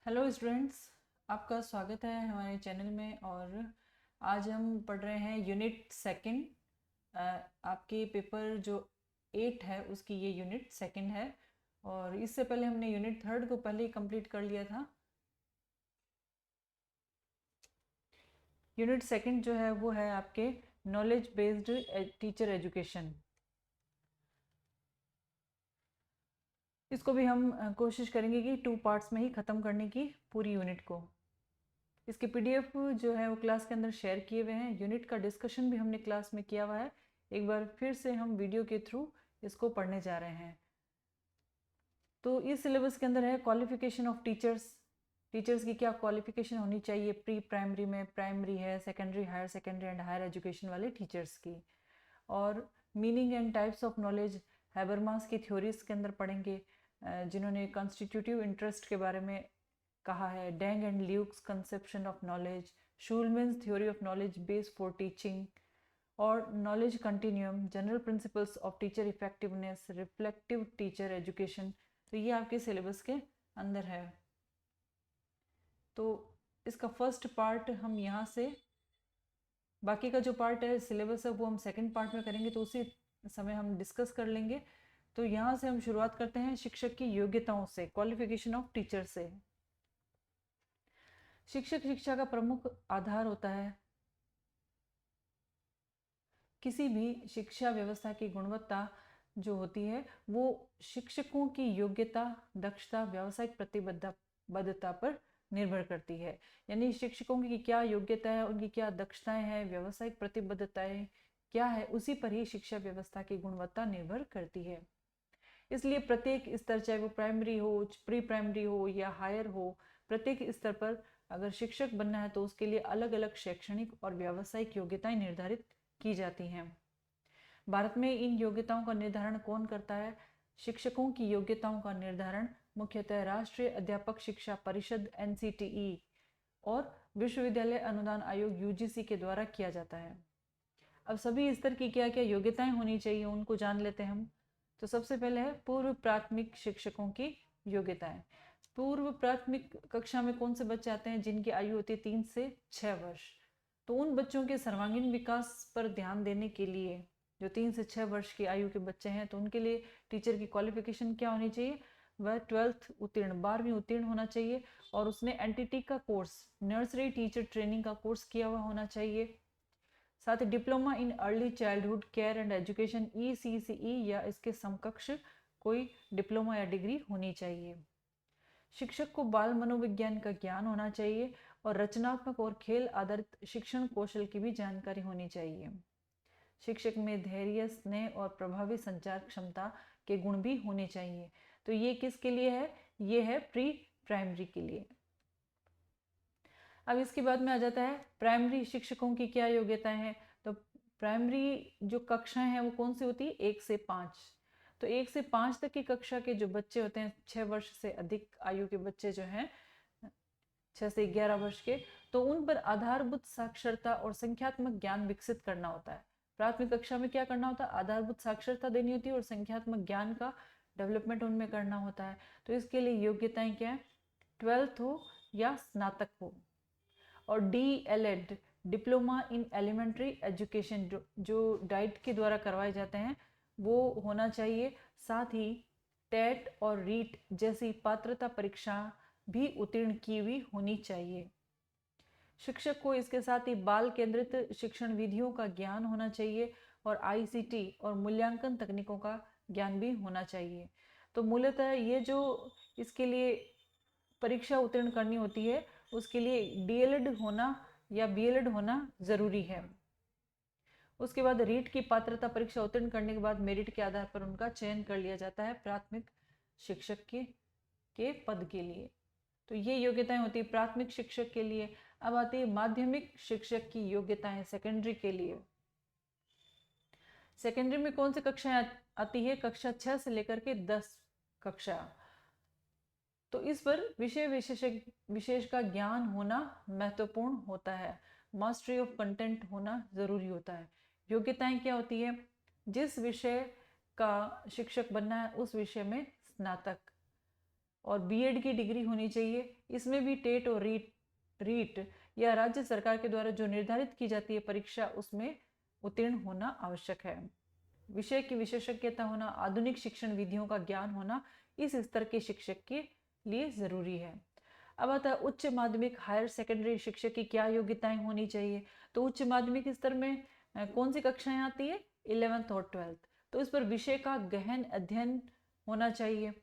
Hello students, आपका स्वागत है हमारे चैनल में। और आज हम पढ़ रहे हैं यूनिट सेकंड। आपके पेपर जो 8 है उसकी ये यूनिट सेकंड है। और इससे पहले हमने यूनिट थर्ड को पहले ही कंप्लीट कर लिया था। यूनिट सेकंड जो है वो है आपके नॉलेज बेस्ड टीचर एजुकेशन। इसको भी हम कोशिश करेंगे कि 2 पार्ट्स में ही ख़त्म करने की पूरी यूनिट को। इसके पीडीएफ जो है वो क्लास के अंदर शेयर किए हुए हैं। यूनिट का डिस्कशन भी हमने क्लास में किया हुआ है। एक बार फिर से हम वीडियो के थ्रू इसको पढ़ने जा रहे हैं। तो इस सिलेबस के अंदर है क्वालिफिकेशन ऑफ टीचर्स। टीचर्स की क्या क्वालिफिकेशन होनी चाहिए प्री प्राइमरी में, प्राइमरी है, secondary, higher secondary and higher education वाले टीचर्स की। और meaning and types of knowledge Habermas की थ्योरीज के अंदर पढ़ेंगे, जिन्होंने कॉन्स्टिट्यूटिव इंटरेस्ट के बारे में कहा है। Deng and Luke's conception of knowledge, Shulman's theory of knowledge base for teaching, और knowledge continuum, general principles of teacher effectiveness, reflective teacher education. तो ये आपके सिलेबस के अंदर है। तो इसका फर्स्ट पार्ट हम यहाँ से, बाकी का जो पार्ट है सिलेबस है वो हम सेकंड पार्ट में करेंगे, तो उसी समय हम डिस्कस कर लेंगे। तो यहाँ से हम शुरुआत करते हैं शिक्षक की योग्यताओं से, क्वालिफिकेशन ऑफ टीचर से। शिक्षक शिक्षा का प्रमुख आधार होता है। किसी भी शिक्षा व्यवस्था की गुणवत्ता जो होती है वो शिक्षकों की योग्यता, दक्षता, व्यावसायिक प्रतिबद्धता पर निर्भर करती है। यानी शिक्षकों की क्या योग्यता है, उनकी क्या दक्षताएं हैं, व्यावसायिक प्रतिबद्धताएं क्या है, उसी पर ही शिक्षा व्यवस्था की गुणवत्ता निर्भर करती है। इसलिए प्रत्येक स्तर, चाहे वो प्राइमरी हो, प्री प्राइमरी हो या हायर हो, प्रत्येक स्तर पर अगर शिक्षक बनना है तो उसके लिए अलग अलग शैक्षणिक और व्यावसायिक योग्यताएं निर्धारित की जाती हैं। भारत में इन योग्यताओं का निर्धारण कौन करता है? शिक्षकों की योग्यताओं का निर्धारण मुख्यतः राष्ट्रीय अध्यापक शिक्षा परिषद NCTE और विश्वविद्यालय अनुदान आयोग UGC के द्वारा किया जाता है। अब सभी स्तर की क्या क्या योग्यताएं होनी चाहिए उनको जान लेते हैं हम। तो सबसे पहले है पूर्व प्राथमिक शिक्षकों की योग्यताएं। पूर्व प्राथमिक कक्षा में कौन से बच्चे आते हैं जिनकी आयु होती है 3 से 6 वर्ष। तो उन बच्चों के सर्वांगीण विकास पर ध्यान देने के लिए, जो 3 से 6 वर्ष की आयु के बच्चे हैं, तो उनके लिए टीचर की क्वालिफिकेशन क्या होनी चाहिए? वह 12th उत्तीर्ण, 12वीं उत्तीर्ण होना चाहिए और उसने NTT का कोर्स, नर्सरी टीचर ट्रेनिंग का कोर्स किया हुआ होना चाहिए। साथ ही diploma in early childhood care and education ECCE या इसके समकक्ष कोई डिप्लोमा या डिग्री होनी चाहिए। शिक्षक को बाल मनोविज्ञान का ज्ञान होना चाहिए और रचनात्मक और खेल आधारित शिक्षण कौशल की भी जानकारी होनी चाहिए। शिक्षक में धैर्य, स्नेह और प्रभावी संचार क्षमता के गुण भी होने चाहिए। तो ये किसके लिए है? ये है प्री प्राइमरी के लिए। अब इसके बाद में आ जाता है प्राइमरी शिक्षकों की क्या योग्यताएं हैं। तो प्राइमरी जो कक्षाएं हैं वो कौन सी होती है? 1 से 5। तो 1 से 5 तक की कक्षा के जो बच्चे होते हैं, 6 वर्ष से अधिक आयु के बच्चे जो हैं, 6 से 11 वर्ष के, तो उन पर आधारभूत साक्षरता और संख्यात्मक ज्ञान विकसित करना होता है। प्राथमिक कक्षा में क्या करना होता है? आधारभूत साक्षरता देनी होती है और संख्यात्मक ज्ञान का डेवलपमेंट उनमें करना होता है। तो इसके लिए योग्यताएं क्या है? 12th हो या स्नातक हो। और DELED, diploma in elementary education, जो डाइट के द्वारा करवाए जाते हैं वो होना चाहिए। साथ ही टेट और रीट जैसी पात्रता परीक्षा भी उत्तीर्ण की हुई होनी चाहिए। शिक्षक को इसके साथ ही बाल केंद्रित शिक्षण विधियों का ज्ञान होना चाहिए और ICT और मूल्यांकन तकनीकों का ज्ञान भी होना चाहिए। तो मूलतः ये जो इसके लिए परीक्षा उत्तीर्ण करनी होती है उसके लिए DELED होना या BELED होना ज़रूरी है। उसके बाद रीट की पात्रता परीक्षा उत्तीर्ण करने के बाद मेरिट के आधार पर उनका चयन कर लिया जाता है प्राथमिक शिक्षक के पद के लिए। तो ये योग्यताएं होती है प्राथमिक शिक्षक के लिए। अब आती है माध्यमिक शिक्षक की योग्यताएं सेकेंडरी के लिए। सेकेंडरी में कौन सी कक्षाएं आती है? कक्षा 6 से लेकर के 10 कक्षा। तो इस पर विशेष का ज्ञान होना महत्वपूर्ण होता है। मास्टरी ऑफ कंटेंट होना जरूरी होता है। योग्यताएं क्या होती है? जिस विषय का शिक्षक बनना है उस विषय में स्नातक, और बीएड की डिग्री होनी चाहिए। इसमें भी टेट और रीट या राज्य सरकार के द्वारा जो निर्धारित की जाती है परीक्षा, उसमें उत्तीर्ण होना आवश्यक है। विषय की विशेषज्ञता होना, आधुनिक शिक्षण विधियों का ज्ञान होना इस स्तर के शिक्षक के लिए जरूरी है। अब आता है उच्च माध्यमिक हायर सेकेंडरी शिक्षक की क्या योग्यताएं होनी चाहिए। तो उच्च माध्यमिक स्तर में कौन सी कक्षाएं आती है? 11th और 12th। तो इस पर विषय का गहन अध्ययन होना चाहिए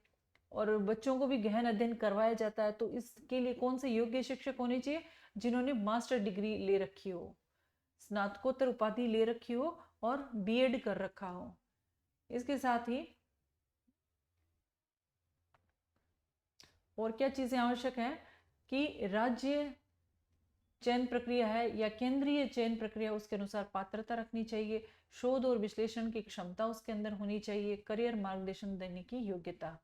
और बच्चों को भी गहन अध्ययन करवाया जाता है। तो इसके लिए कौन से योग्य शिक्षक होने चाहिए? जिन्होंने मास्टर डिग्री ले रखी हो, स्नातकोत्तर उपाधि ले रखी हो और बीएड कर रखा हो। इसके साथ ही और क्या चीजें आवश्यक है कि राज्य चयन प्रक्रिया है या केंद्रीय चयन प्रक्रिया, उसके अनुसार पात्रता रखनी चाहिए। शोध और विश्लेषण की क्षमता उसके अंदर होनी चाहिए। करियर मार्गदर्शन देने की योग्यता।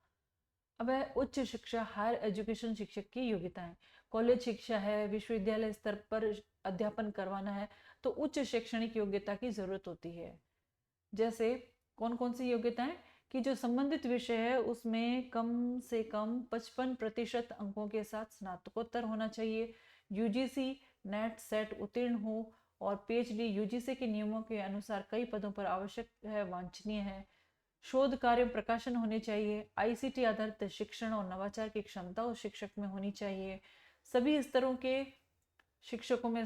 अब है उच्च शिक्षा हायर एजुकेशन शिक्षक की योग्यताएं। कॉलेज शिक्षा है, विश्वविद्यालय स्तर पर अध्यापन करवाना है तो उच्च शैक्षणिक योग्यता की जरूरत होती है। जैसे कौन कौन सी योग्यताएं? कि जो संबंधित विषय है उसमें कम से कम 55% अंकों के साथ स्नातकोत्तर होना चाहिए। यूजीसी नेट सेट उत्तीर्ण हो और पीएचडी यूजीसी के नियमों के अनुसार कई पदों पर आवश्यक है, वांछनीय है। शोध कार्य प्रकाशन होने चाहिए। आईसीटी आधारित शिक्षण और नवाचार की क्षमता उस शिक्षक में होनी चाहिए। सभी स्तरों के शिक्षकों में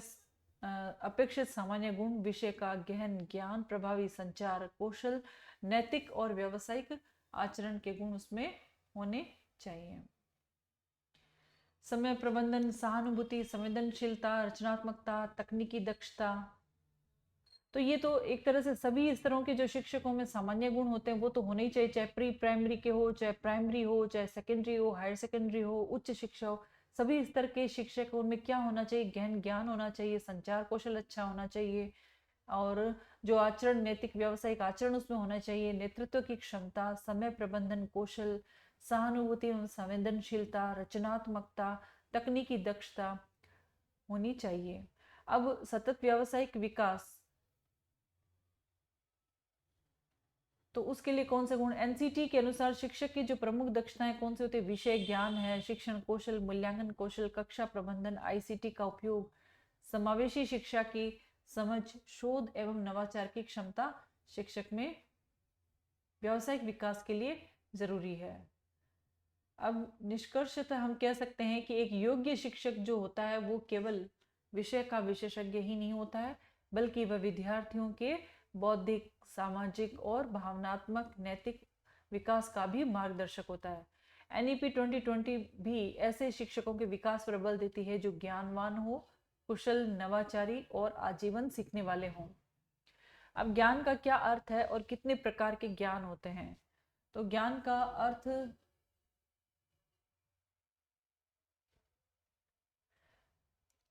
अपेक्षित सामान्य गुण, विषय का गहन ज्ञान, प्रभावी संचार कौशल, नैतिक और व्यावसायिक आचरण के गुण उसमें होने चाहिए। समय प्रबंधन, सहानुभूति, संवेदनशीलता, रचनात्मकता, तकनीकी दक्षता। तो ये तो एक तरह से सभी स्तरों के जो शिक्षकों में सामान्य गुण होते हैं वो तो होने ही चाहिए, चाहे प्री प्राइमरी के हो, चाहे प्राइमरी हो, चाहे सेकेंडरी हो, हायर सेकेंडरी हो, उच्च शिक्षा हो। सभी स्तर के शिक्षकों में क्या होना चाहिए? गहन ज्ञान होना चाहिए, संचार कौशल अच्छा होना चाहिए और जो आचरण, नैतिक व्यावसायिक आचरण उसमें होना चाहिए। नेतृत्व की क्षमता, समय प्रबंधन कौशल, सहानुभूति एवं संवेदनशीलता, रचनात्मकता, तकनीकी दक्षता होनी चाहिए। अब सतत व्यावसायिक विकास, तो उसके लिए कौन से गुण? एनसीटी के अनुसार शिक्षक की जो प्रमुख दक्षताएं कौन से होते हैं? विषय ज्ञान है, शिक्षण कौशल, मूल्यांकन कौशल, कक्षा प्रबंधन, आईसीटी का उपयोग, समावेशी शिक्षा की समझ, शोध एवं नवाचार की क्षमता शिक्षक में व्यावसायिक विकास के लिए जरूरी है। अब निष्कर्षतः हम कह सकते हैं कि एक योग्य शिक्षक जो होता है वो केवल विषय का विशेषज्ञ ही नहीं होता है, बल्कि वह विद्यार्थियों के बौद्धिक, सामाजिक और भावनात्मक नैतिक विकास का भी मार्गदर्शक होता है। एनईपी 2020 भी ऐसे शिक्षकों के विकास पर बल देती है जो ज्ञानवान हो, कुशल, नवाचारी और आजीवन सीखने वाले हों। अब ज्ञान का क्या अर्थ है और कितने प्रकार के ज्ञान होते हैं? तो ज्ञान का अर्थ,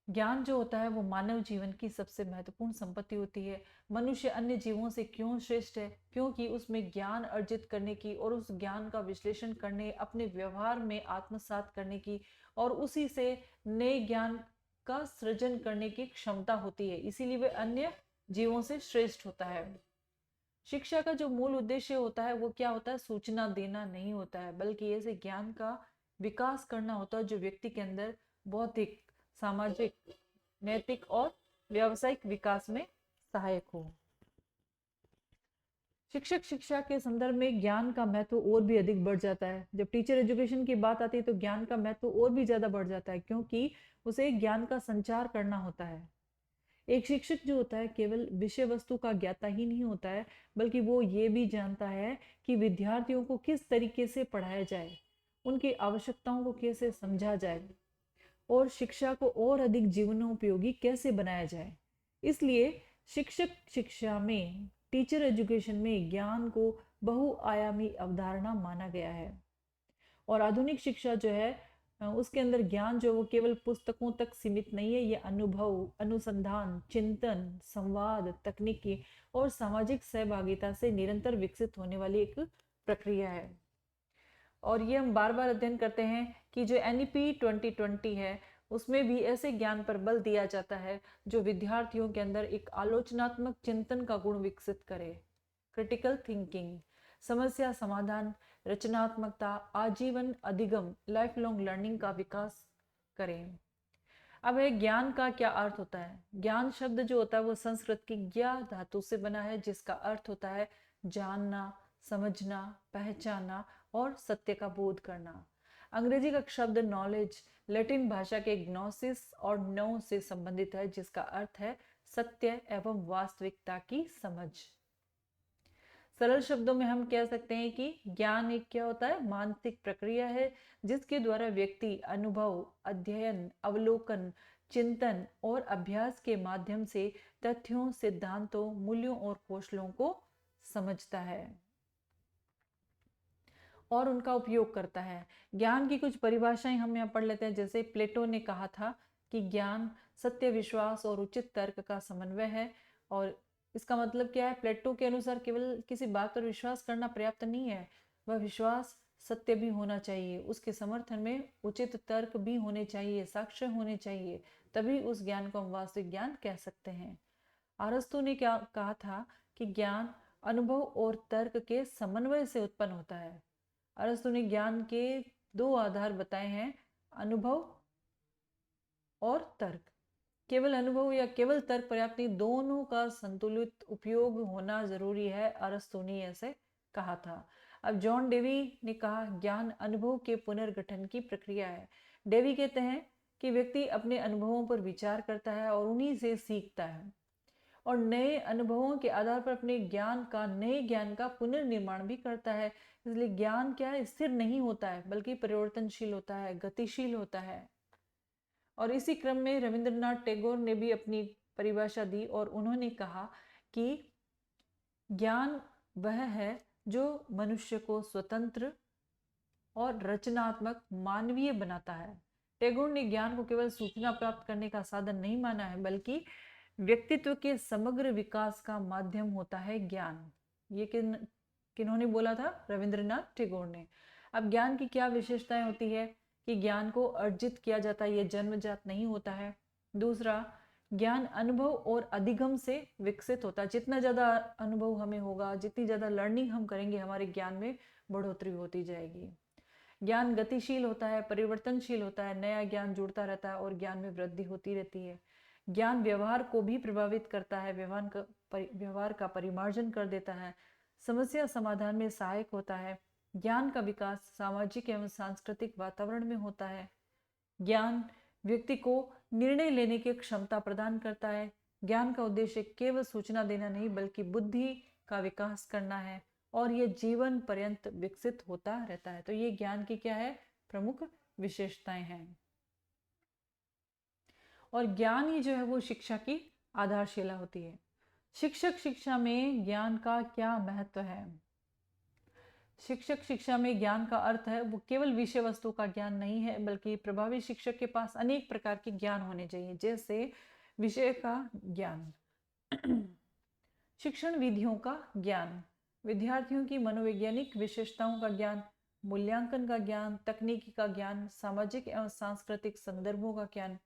ज्ञान जो होता है वो मानव जीवन की सबसे महत्वपूर्ण संपत्ति होती है। मनुष्य अन्य जीवों से क्यों श्रेष्ठ है? क्योंकि उसमें ज्ञान अर्जित करने की और उस ज्ञान का विश्लेषण करने, अपने व्यवहार में आत्मसात करने की और उसी से नए ज्ञान का सृजन करने की क्षमता होती है। इसीलिए वह अन्य जीवों से श्रेष्ठ होता है। शिक्षा का जो मूल उद्देश्य होता है वो क्या होता है? सूचना देना नहीं होता है, बल्कि ऐसे ज्ञान का विकास करना होता है जो व्यक्ति के अंदर बौद्धिक, सामाजिक, नैतिक और व्यावसायिक विकास में सहायक हो। शिक्षक शिक्षा के संदर्भ में ज्ञान का महत्व और भी अधिक बढ़ जाता है। जब टीचर एजुकेशन की बात आती है तो ज्ञान का महत्व और भी ज्यादा बढ़ जाता है, क्योंकि उसे ज्ञान का संचार करना होता है। एक शिक्षक जो होता है केवल विषय वस्तु का ज्ञाता ही नहीं होता है, बल्कि वो ये भी जानता है कि विद्यार्थियों को किस तरीके से पढ़ाया जाए, उनकी आवश्यकताओं को कैसे समझा जाए और शिक्षा को और अधिक जीवनोपयोगी कैसे बनाया जाए। इसलिए शिक्षक शिक्षा में, टीचर एजुकेशन में ज्ञान को बहुआयामी अवधारणा माना गया है। और आधुनिक शिक्षा जो है उसके अंदर ज्ञान जो वो केवल पुस्तकों तक सीमित नहीं है, ये अनुभव, अनुसंधान, चिंतन, संवाद, तकनीकी और सामाजिक सहभागिता से निरंतर विकसित होने वाली एक प्रक्रिया है। और ये हम बार बार अध्ययन करते हैं कि जो एनईपी 2020 है उसमें भी ऐसे ज्ञान पर बल दिया जाता है जो विद्यार्थियों के अंदर एक आलोचनात्मक चिंतन का गुण विकसित करे, क्रिटिकल थिंकिंग, समस्या समाधान, रचनात्मकता, आजीवन अधिगम, लाइफ लॉन्ग लर्निंग का विकास करें। अब है ज्ञान का क्या अर्थ होता है। ज्ञान शब्द जो होता है वो संस्कृत की ज्ञा धातु से बना है, जिसका अर्थ होता है जानना, समझना, पहचाना और सत्य का बोध करना। अंग्रेजी का शब्द नॉलेज लैटिन भाषा के ग्नोसिस और नो से संबंधित है, जिसका अर्थ है सत्य एवं वास्तविकता की समझ। सरल शब्दों में हम कह सकते हैं कि ज्ञान एक क्या होता है, मानसिक प्रक्रिया है जिसके द्वारा व्यक्ति अनुभव, अध्ययन, अवलोकन, चिंतन और अभ्यास के माध्यम से तथ्यों, सिद्धांतों, मूल्यों और कौशलों को समझता है और उनका उपयोग करता है। ज्ञान की कुछ परिभाषाएं हम यहाँ पढ़ लेते हैं। जैसे प्लेटो ने कहा था कि ज्ञान सत्य, विश्वास और उचित तर्क का समन्वय है। और इसका मतलब क्या है? प्लेटो के अनुसार केवल किसी बात पर विश्वास करना पर्याप्त नहीं है, वह विश्वास सत्य भी होना चाहिए, उसके समर्थन में उचित तर्क भी होने चाहिए, साक्ष्य होने चाहिए, तभी उस ज्ञान को हम वास्तविक ज्ञान कह सकते हैं। अरस्तु ने क्या कहा था कि ज्ञान अनुभव और तर्क के समन्वय से उत्पन्न होता है। अरस्तु ने ज्ञान के दो आधार बताए हैं, अनुभव और तर्क। केवल अनुभव या केवल तर्क पर्याप्त नहीं, दोनों का संतुलित उपयोग होना जरूरी है, अरस्तु ने ऐसे कहा था। अब जॉन डेवी ने कहा ज्ञान अनुभव के पुनर्गठन की प्रक्रिया है। डेवी कहते हैं कि व्यक्ति अपने अनुभवों पर विचार करता है और उन्हीं से सीखता है और नए अनुभवों के आधार पर अपने नए ज्ञान का पुनर्निर्माण भी करता है। इसलिए ज्ञान क्या है, स्थिर नहीं होता है बल्कि परिवर्तनशील होता है, गतिशील होता है। और इसी क्रम में रविंद्रनाथ टैगोर ने भी अपनी परिभाषा दी और उन्होंने कहा कि ज्ञान वह है जो मनुष्य को स्वतंत्र और रचनात्मक मानवीय बनाता है। टैगोर ने ज्ञान को केवल सूचना प्राप्त करने का साधन नहीं माना है, बल्कि व्यक्तित्व के समग्र विकास का माध्यम होता है ज्ञान। ये किन्होंने बोला था? रविंद्रनाथ टैगोर ने। अब ज्ञान की क्या विशेषताएं होती है कि ज्ञान को अर्जित किया जाता है, यह जन्मजात नहीं होता है। दूसरा, ज्ञान अनुभव और अधिगम से विकसित होता है। जितना ज्यादा अनुभव हमें होगा, जितनी ज्यादा लर्निंग हम करेंगे, हमारे ज्ञान में बढ़ोतरी होती जाएगी। ज्ञान गतिशील होता है, परिवर्तनशील होता है, नया ज्ञान जुड़ता रहता है और ज्ञान में वृद्धि होती रहती है। ज्ञान व्यवहार को भी प्रभावित करता है, व्यवहार का परिमार्जन कर देता है, समस्या समाधान में सहायक होता है। ज्ञान का विकास सामाजिक एवं सांस्कृतिक वातावरण में होता है। ज्ञान व्यक्ति को निर्णय लेने की क्षमता प्रदान करता है। ज्ञान का उद्देश्य केवल सूचना देना नहीं, बल्कि बुद्धि का विकास करना है और यह जीवन पर्यंत विकसित होता रहता है। तो ये ज्ञान की क्या है, प्रमुख विशेषताएं हैं। और ज्ञान ही जो है वो शिक्षा की आधारशिला होती है। शिक्षक शिक्षा में ज्ञान का क्या महत्व है? शिक्षक शिक्षा में ज्ञान का अर्थ है वो केवल विषय वस्तु का ज्ञान नहीं है, बल्कि प्रभावी शिक्षक के पास अनेक प्रकार के ज्ञान होने चाहिए। जैसे विषय का ज्ञान, शिक्षण विधियों का ज्ञान, विद्यार्थियों की मनोवैज्ञानिक विशेषताओं का ज्ञान, मूल्यांकन का ज्ञान, तकनीकी का ज्ञान, सामाजिक एवं सांस्कृतिक संदर्भों का ज्ञान।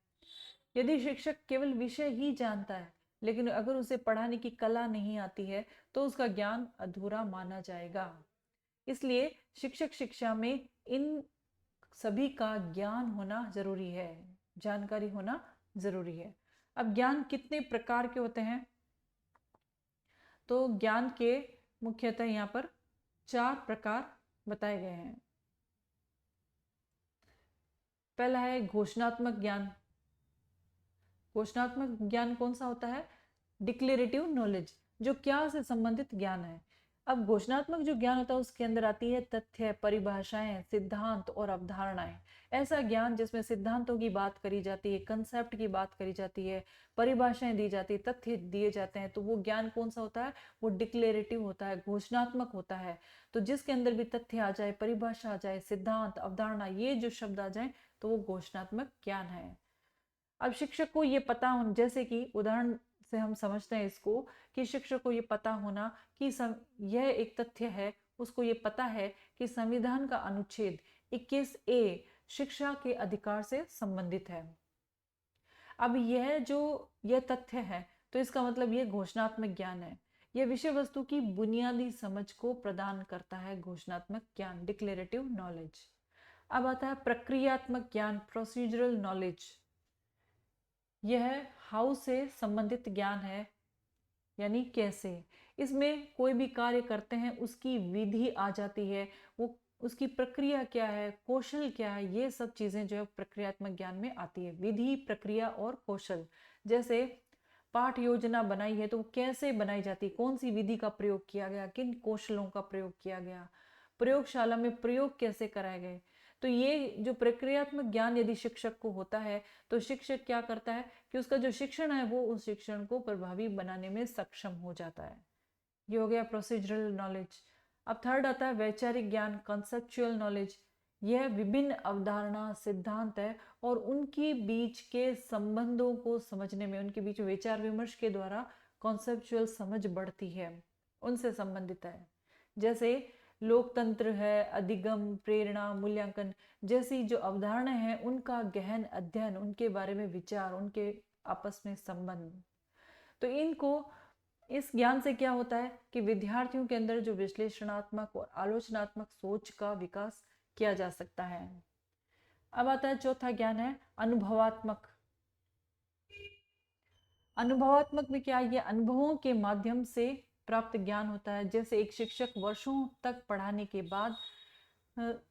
यदि शिक्षक केवल विषय ही जानता है, लेकिन अगर उसे पढ़ाने की कला नहीं आती है, तो उसका ज्ञान अधूरा माना जाएगा। इसलिए शिक्षक शिक्षा में इन सभी का ज्ञान होना जरूरी है, जानकारी होना जरूरी है। अब ज्ञान कितने प्रकार के होते हैं? तो ज्ञान के मुख्यतः यहाँ पर 4 प्रकार बताए गए हैं। पहला है घोषणात्मक ज्ञान। घोषणात्मक ज्ञान कौन सा होता है? डिक्लेरेटिव नॉलेज, जो क्या से संबंधित ज्ञान है। अब घोषणात्मक जो ज्ञान होता है उसके अंदर आती है तथ्य, परिभाषाएं, सिद्धांत और अवधारणाएं। ऐसा ज्ञान जिसमें सिद्धांतों की बात करी जाती है, कंसेप्ट की बात करी जाती है, परिभाषाएं दी जाती है, तथ्य दिए जाते हैं, तो वो ज्ञान कौन सा होता है? वो डिक्लेरेटिव होता है, घोषणात्मक होता है। तो जिसके अंदर भी तथ्य आ जाए, परिभाषा आ जाए, सिद्धांत, अवधारणा, ये जो शब्द आ जाए तो वो घोषणात्मक ज्ञान है। अब शिक्षक को ये पता हो, जैसे कि उदाहरण से हम समझते हैं इसको, कि शिक्षक को ये पता होना कि यह एक तथ्य है, उसको ये पता है कि संविधान का अनुच्छेद 21A शिक्षा के अधिकार से संबंधित है। अब यह तथ्य है, तो इसका मतलब ये घोषणात्मक ज्ञान है। यह विषय वस्तु की बुनियादी समझ को प्रदान करता है घोषणात्मक ज्ञान, डिक्लेरेटिव नॉलेज। अब आता है प्रक्रियात्मक ज्ञान, प्रोसीजरल नॉलेज। यह हाउ से संबंधित ज्ञान है, यानी कैसे। इसमें कोई भी कार्य करते हैं उसकी विधि आ जाती है, वो उसकी प्रक्रिया क्या है, कौशल क्या है, ये सब चीजें जो है प्रक्रियात्मक ज्ञान में आती है। विधि, प्रक्रिया और कौशल। जैसे पाठ योजना बनाई है तो वो कैसे बनाई जाती, कौन सी विधि का प्रयोग किया गया, किन कौशलों का प्रयोग किया गया, प्रयोगशाला में प्रयोग कैसे कराए गए। तो ये जो प्रक्रियात्मक ज्ञान यदि शिक्षक को होता है तो शिक्षक क्या करता है कि उसका जो शिक्षण है वो उस शिक्षण को प्रभावी बनाने में सक्षम हो जाता है। ये हो गया प्रोसीजरल नॉलेज। अब थर्ड आता है वैचारिक ज्ञान, कॉन्सेप्चुअल नॉलेज। यह विभिन्न अवधारणा, सिद्धांत है और उनके बीच के संबंधों को समझने में, उनके बीच विचार विमर्श के द्वारा कॉन्सेप्चुअल समझ बढ़ती है, उनसे संबंधित है। जैसे लोकतंत्र है, अधिगम, प्रेरणा, मूल्यांकन जैसी जो अवधारणाएं हैं उनका गहन अध्ययन, उनके बारे में विचार, उनके आपस में संबंध। तो इनको, इस ज्ञान से क्या होता है कि विद्यार्थियों के अंदर जो विश्लेषणात्मक और आलोचनात्मक सोच का विकास किया जा सकता है। अब आता है चौथा ज्ञान है अनुभवात्मक। अनुभवात्मक में क्या, ये अनुभवों के माध्यम से प्राप्त ज्ञान होता है। जैसे एक शिक्षक वर्षों तक पढ़ाने के बाद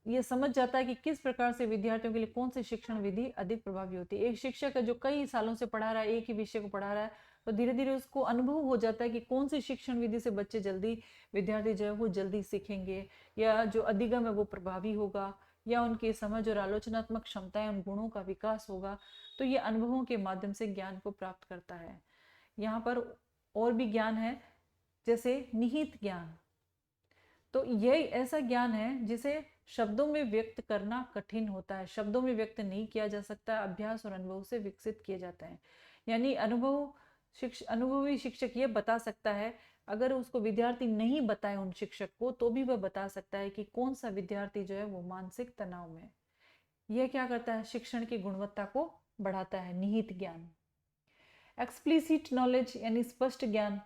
ये समझ जाता है कि किस प्रकार से विद्यार्थियों के लिए कौन सी शिक्षण विधि अधिक प्रभावी होती है। एक शिक्षक है जो कई सालों से पढ़ा रहा है, एक ही विषय को पढ़ा रहा है, तो धीरे धीरे उसको अनुभव हो जाता है कि कौन सी शिक्षण विधि से बच्चे जल्दी, विद्यार्थी जो है वो जल्दी सीखेंगे, या जो अधिगम है वो प्रभावी होगा, या उनकी समझ और आलोचनात्मक क्षमताएं, उन गुणों का विकास होगा। तो ये अनुभवों के माध्यम से ज्ञान को प्राप्त करता है। यहाँ पर और भी ज्ञान है, जैसे निहित ज्ञान। तो यह ऐसा ज्ञान है जिसे शब्दों में व्यक्त करना कठिन होता है, शब्दों में व्यक्त नहीं किया जा सकता, अभ्यास और अनुभव से विकसित किए जाते हैं। यानी अनुभवी शिक्षक ये बता सकता है, अगर उसको विद्यार्थी नहीं बताए उन शिक्षक को, तो भी वह बता सकता है कि कौन सा विद्यार्थी जो है वो मानसिक तनाव में। यह क्या करता है, शिक्षण की गुणवत्ता को बढ़ाता है, निहित ज्ञान। एक्सप्लिसिट नॉलेज यानी स्पष्ट ज्ञान,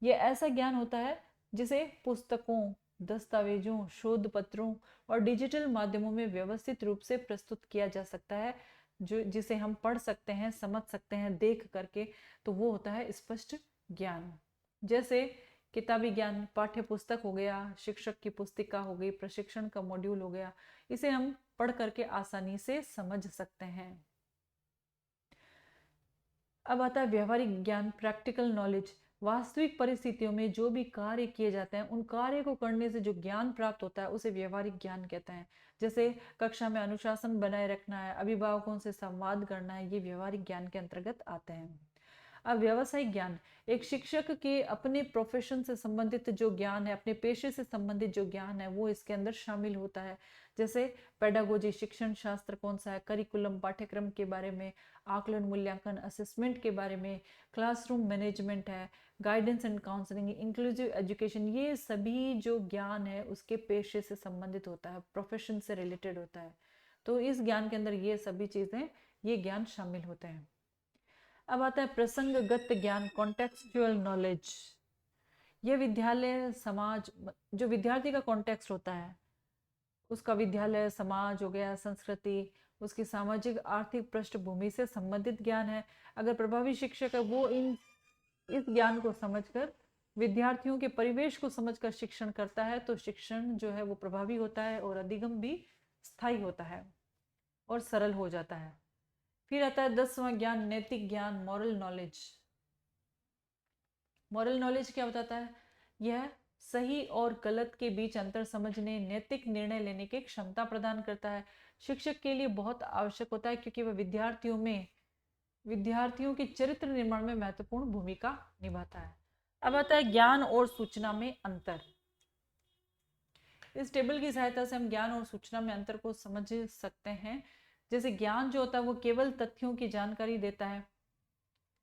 यह ऐसा ज्ञान होता है जिसे पुस्तकों, दस्तावेजों, शोध पत्रों और डिजिटल माध्यमों में व्यवस्थित रूप से प्रस्तुत किया जा सकता है, जो जिसे हम पढ़ सकते हैं, समझ सकते हैं देख करके, तो वो होता है स्पष्ट ज्ञान। जैसे किताबी ज्ञान, पाठ्य पुस्तक हो गया, शिक्षक की पुस्तिका हो गई, प्रशिक्षण का मॉड्यूल हो गया, इसे हम पढ़ करके आसानी से समझ सकते हैं। अब आता है व्यवहारिक ज्ञान, प्रैक्टिकल नॉलेज। वास्तविक परिस्थितियों में जो भी कार्य किए जाते हैं, उन कार्य को करने से जो ज्ञान प्राप्त होता है उसे व्यवहारिक ज्ञान कहते हैं। जैसे कक्षा में अनुशासन बनाए रखना है, अभिभावकों से संवाद करना है, ये व्यवहारिक ज्ञान के अंतर्गत आते हैं। अब व्यावसायिक ज्ञान, एक शिक्षक के अपने प्रोफेशन से संबंधित जो ज्ञान है, अपने पेशे से संबंधित जो ज्ञान है, वो इसके अंदर शामिल होता है। जैसे पेडागोजी, शिक्षण शास्त्र कौन सा है, करिकुलम, पाठ्यक्रम के बारे में, आकलन, मूल्यांकन, असेसमेंट के बारे में, क्लासरूम मैनेजमेंट है, guidance and counselling, inclusive education, ये सभी जो ज्ञान है उसके पेशे से संबंधित होता है, प्रोफेशन से रिलेटेड होता है। तो इस ज्ञान के अंदर ये सभी चीजें, ये ज्ञान शामिल होते हैं। अब आता है प्रसंगगत ज्ञान, कॉन्टेक्सचुअल नॉलेज। ये विद्यालय, समाज, जो विद्यार्थी का कॉन्टेक्स्ट होता है, उसका विद्यालय, समाज हो गया, संस्कृति, उसकी सामाजिक आर्थिक पृष्ठभूमि से संबंधित ज्ञान है। अगर प्रभावी शिक्षक है वो इस ज्ञान को समझकर, विद्यार्थियों के परिवेश को समझकर शिक्षण करता है, तो शिक्षण जो है वो प्रभावी होता है और अधिगम भी स्थायी होता है और सरल हो जाता है। फिर आता है 10वां ज्ञान, नैतिक ज्ञान, मॉरल नॉलेज। मॉरल नॉलेज क्या बताता है, यह सही और गलत के बीच अंतर समझने, नैतिक निर्णय लेने की क्षमता प्रदान करता है। शिक्षक के लिए बहुत आवश्यक होता है क्योंकि वह विद्यार्थियों के चरित्र निर्माण में महत्वपूर्ण भूमिका निभाता है। अब आता है ज्ञान और सूचना में अंतर। इस टेबल की सहायता से हम ज्ञान और सूचना में अंतर को समझ सकते हैं। जैसे ज्ञान जो होता है वो केवल तथ्यों की जानकारी देता है,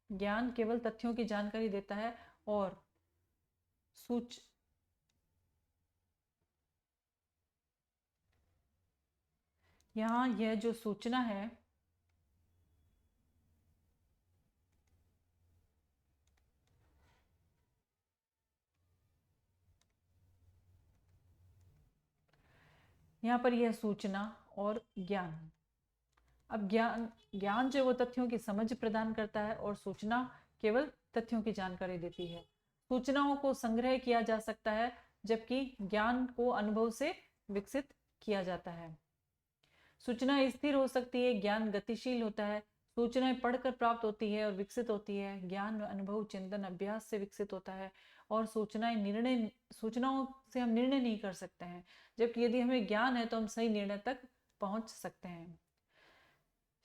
ज्ञान केवल तथ्यों की जानकारी देता है, और यहाँ यह जो सूचना है, यहाँ पर यह सूचना और ज्ञान। अब ज्ञान जो वो तथ्यों की समझ प्रदान करता है और सूचना केवल तथ्यों की जानकारी देती है। सूचनाओं को संग्रह किया जा सकता है जबकि ज्ञान को अनुभव से विकसित किया जाता है। सूचना स्थिर हो सकती है, ज्ञान गतिशील होता है। सूचनाएं पढ़कर प्राप्त होती है और विकसित होती है। ज्ञान अनुभव चिंतन अभ्यास से विकसित होता है और सूचनाओं से हम निर्णय नहीं कर सकते हैं, जबकि यदि हमें ज्ञान है तो हम सही निर्णय तक पहुंच सकते हैं।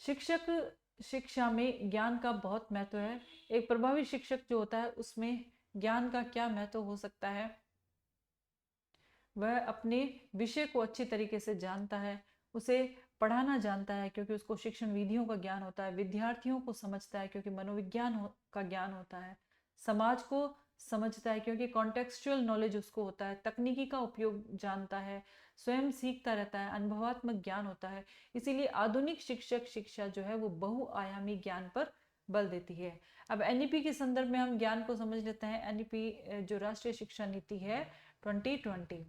शिक्षक शिक्षा में ज्ञान का बहुत महत्व है। एक प्रभावी शिक्षक जो होता है उसमें ज्ञान का क्या महत्व हो सकता है? वह अपने विषय को अच्छी तरीके से जानता है, उसे पढ़ाना जानता है क्योंकि उसको शिक्षण विधियों का ज्ञान होता है, विद्यार्थियों को समझता है क्योंकि मनोविज्ञान का ज्ञान होता है, समाज को समझता है क्योंकि कॉन्टेक्सचुअल नॉलेज उसको होता है, तकनीकी का उपयोग जानता है, स्वयं सीखता रहता है, अनुभवात्मक ज्ञान होता है। इसीलिए आधुनिक शिक्षा जो है वो बहुआयामी ज्ञान पर बल देती है। अब एनईपी के संदर्भ में हम ज्ञान को समझ लेते हैं। एनईपी जो राष्ट्रीय शिक्षा नीति है 2020,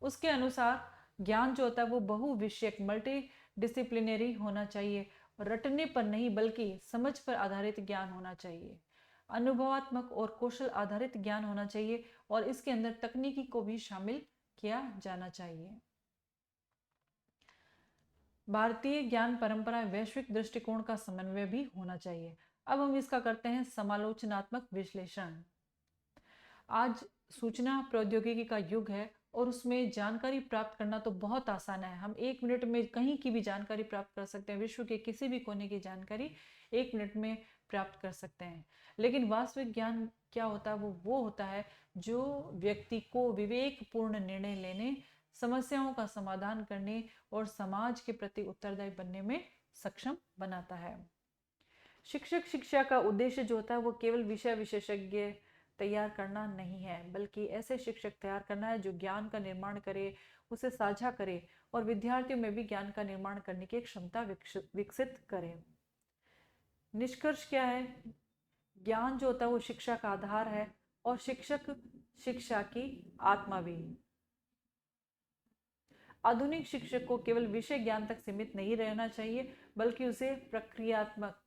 उसके अनुसार ज्ञान जो होता है वो बहुविषयक मल्टी डिसिप्लिनरी होना चाहिए। रटने पर नहीं बल्कि समझ पर आधारित ज्ञान होना चाहिए। अनुभवात्मक और कौशल आधारित ज्ञान होना चाहिए और इसके अंदर तकनीकी को भी शामिल किया जाना चाहिए। भारतीय ज्ञान परंपरा वैश्विक दृष्टिकोण का समन्वय भी होना चाहिए। अब हम इसका करते हैं समालोचनात्मक विश्लेषण। आज सूचना प्रौद्योगिकी का युग है और उसमें जानकारी प्राप्त करना तो बहुत आसान है। हम 1 मिनट में कहीं की भी जानकारी प्राप्त कर सकते हैं, विश्व के किसी भी कोने की जानकारी 1 मिनट में प्राप्त कर सकते हैं। लेकिन वास्तविक ज्ञान क्या होता है? वो होता है जो व्यक्ति को विवेकपूर्ण निर्णय लेने, समस्याओं का समाधान करने और समाज के प्रति उत्तरदायी बनने में सक्षम बनाता है। शिक्षक शिक्षा का उद्देश्य जो होता है वो केवल विषय विशेषज्ञ तैयार करना नहीं है, बल्कि ऐसे शिक्षक तैयार करना है जो ज्ञान का निर्माण करे, उसे साझा करे और विद्यार्थियों में भी ज्ञान का निर्माण करने की क्षमता विकसित करे। निष्कर्ष क्या है? ज्ञान जो होता है वो शिक्षा का आधार है और शिक्षक शिक्षा की आत्मा भी। आधुनिक शिक्षक को केवल विषय ज्ञान तक सीमित नहीं रहना चाहिए, बल्कि उसे प्रक्रियात्मक,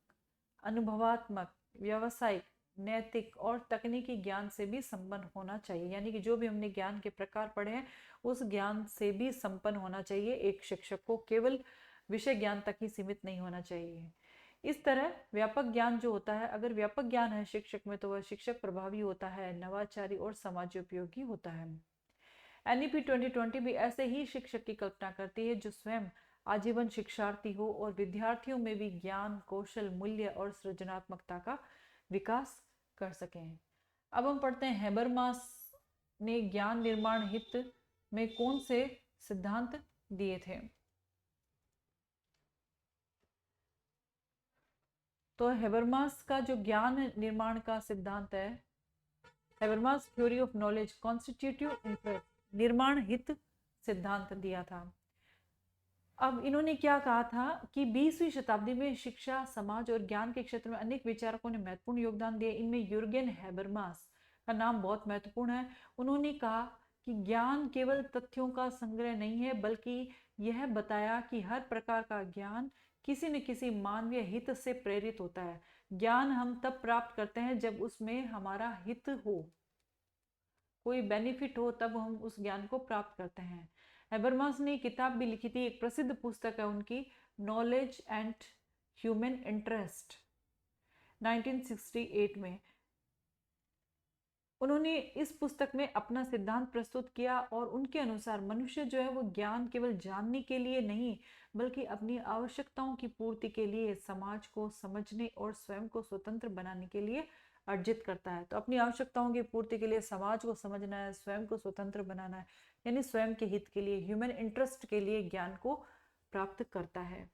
अनुभवात्मक, व्यावसायिक, नैतिक और तकनीकी ज्ञान से भी संपन्न होना चाहिए। यानी कि जो भी हमने ज्ञान के प्रकार पढ़े हैं उस ज्ञान से भी संपन्न होना चाहिए। एक शिक्षक को केवल विषय ज्ञान तक ही सीमित नहीं होना चाहिए। इस तरह व्यापक ज्ञान जो होता है, अगर व्यापक ज्ञान है शिक्षक में तो वह शिक्षक प्रभावी होता है, नवाचारी और समाजोपयोगी होता है। एनईपी 2020 भी ऐसे ही शिक्षक की कल्पना करती है जो स्वयं आजीवन शिक्षार्थी हो और विद्यार्थियों में भी ज्ञान, कौशल, मूल्य और सृजनात्मकता का विकास कर सकें। अब हम पढ़ते हैं हेबरमास ने ज्ञान निर्माण हित में कौन से सिद्धांत दिए थे। तो हेबरमास का जो ज्ञान निर्माण का सिद्धांत है, Habermas theory of knowledge constitutive interest, निर्माण हित सिद्धांत दिया था। अब इन्होंने क्या कहा था कि 20वीं शताब्दी में शिक्षा, समाज और ज्ञान के क्षेत्र में अनेक विचारकों ने महत्वपूर्ण योगदान दिया। इनमें यूर्गेन हेबरमास का नाम बहुत महत्वपूर्ण है। उन्होंने कहा कि ज्ञान केवल तथ्यों का संग्रह नहीं है, बल्कि यह बताया कि हर प्रकार का ज्ञान किसी न किसी मानवीय हित से प्रेरित होता है। ज्ञान हम तब प्राप्त करते हैं जब उसमें हमारा हित हो, कोई बेनिफिट हो, तब हम उस ज्ञान को प्राप्त करते हैं। हेबरमास ने किताब भी लिखी थी, एक प्रसिद्ध पुस्तक है उनकी, नॉलेज एंड ह्यूमन इंटरेस्ट, 1968 में। उन्होंने इस पुस्तक में अपना सिद्धांत प्रस्तुत किया और उनके अनुसार मनुष्य जो है वो ज्ञान केवल जानने के लिए नहीं, बल्कि अपनी आवश्यकताओं की पूर्ति के लिए, समाज को समझने और स्वयं को स्वतंत्र बनाने के लिए अर्जित करता है। तो अपनी आवश्यकताओं की पूर्ति के लिए समाज को समझना है, स्वयं को स्वतंत्र बनाना है, यानी स्वयं के हित के लिए, ह्यूमन इंटरेस्ट के लिए ज्ञान को प्राप्त करता है।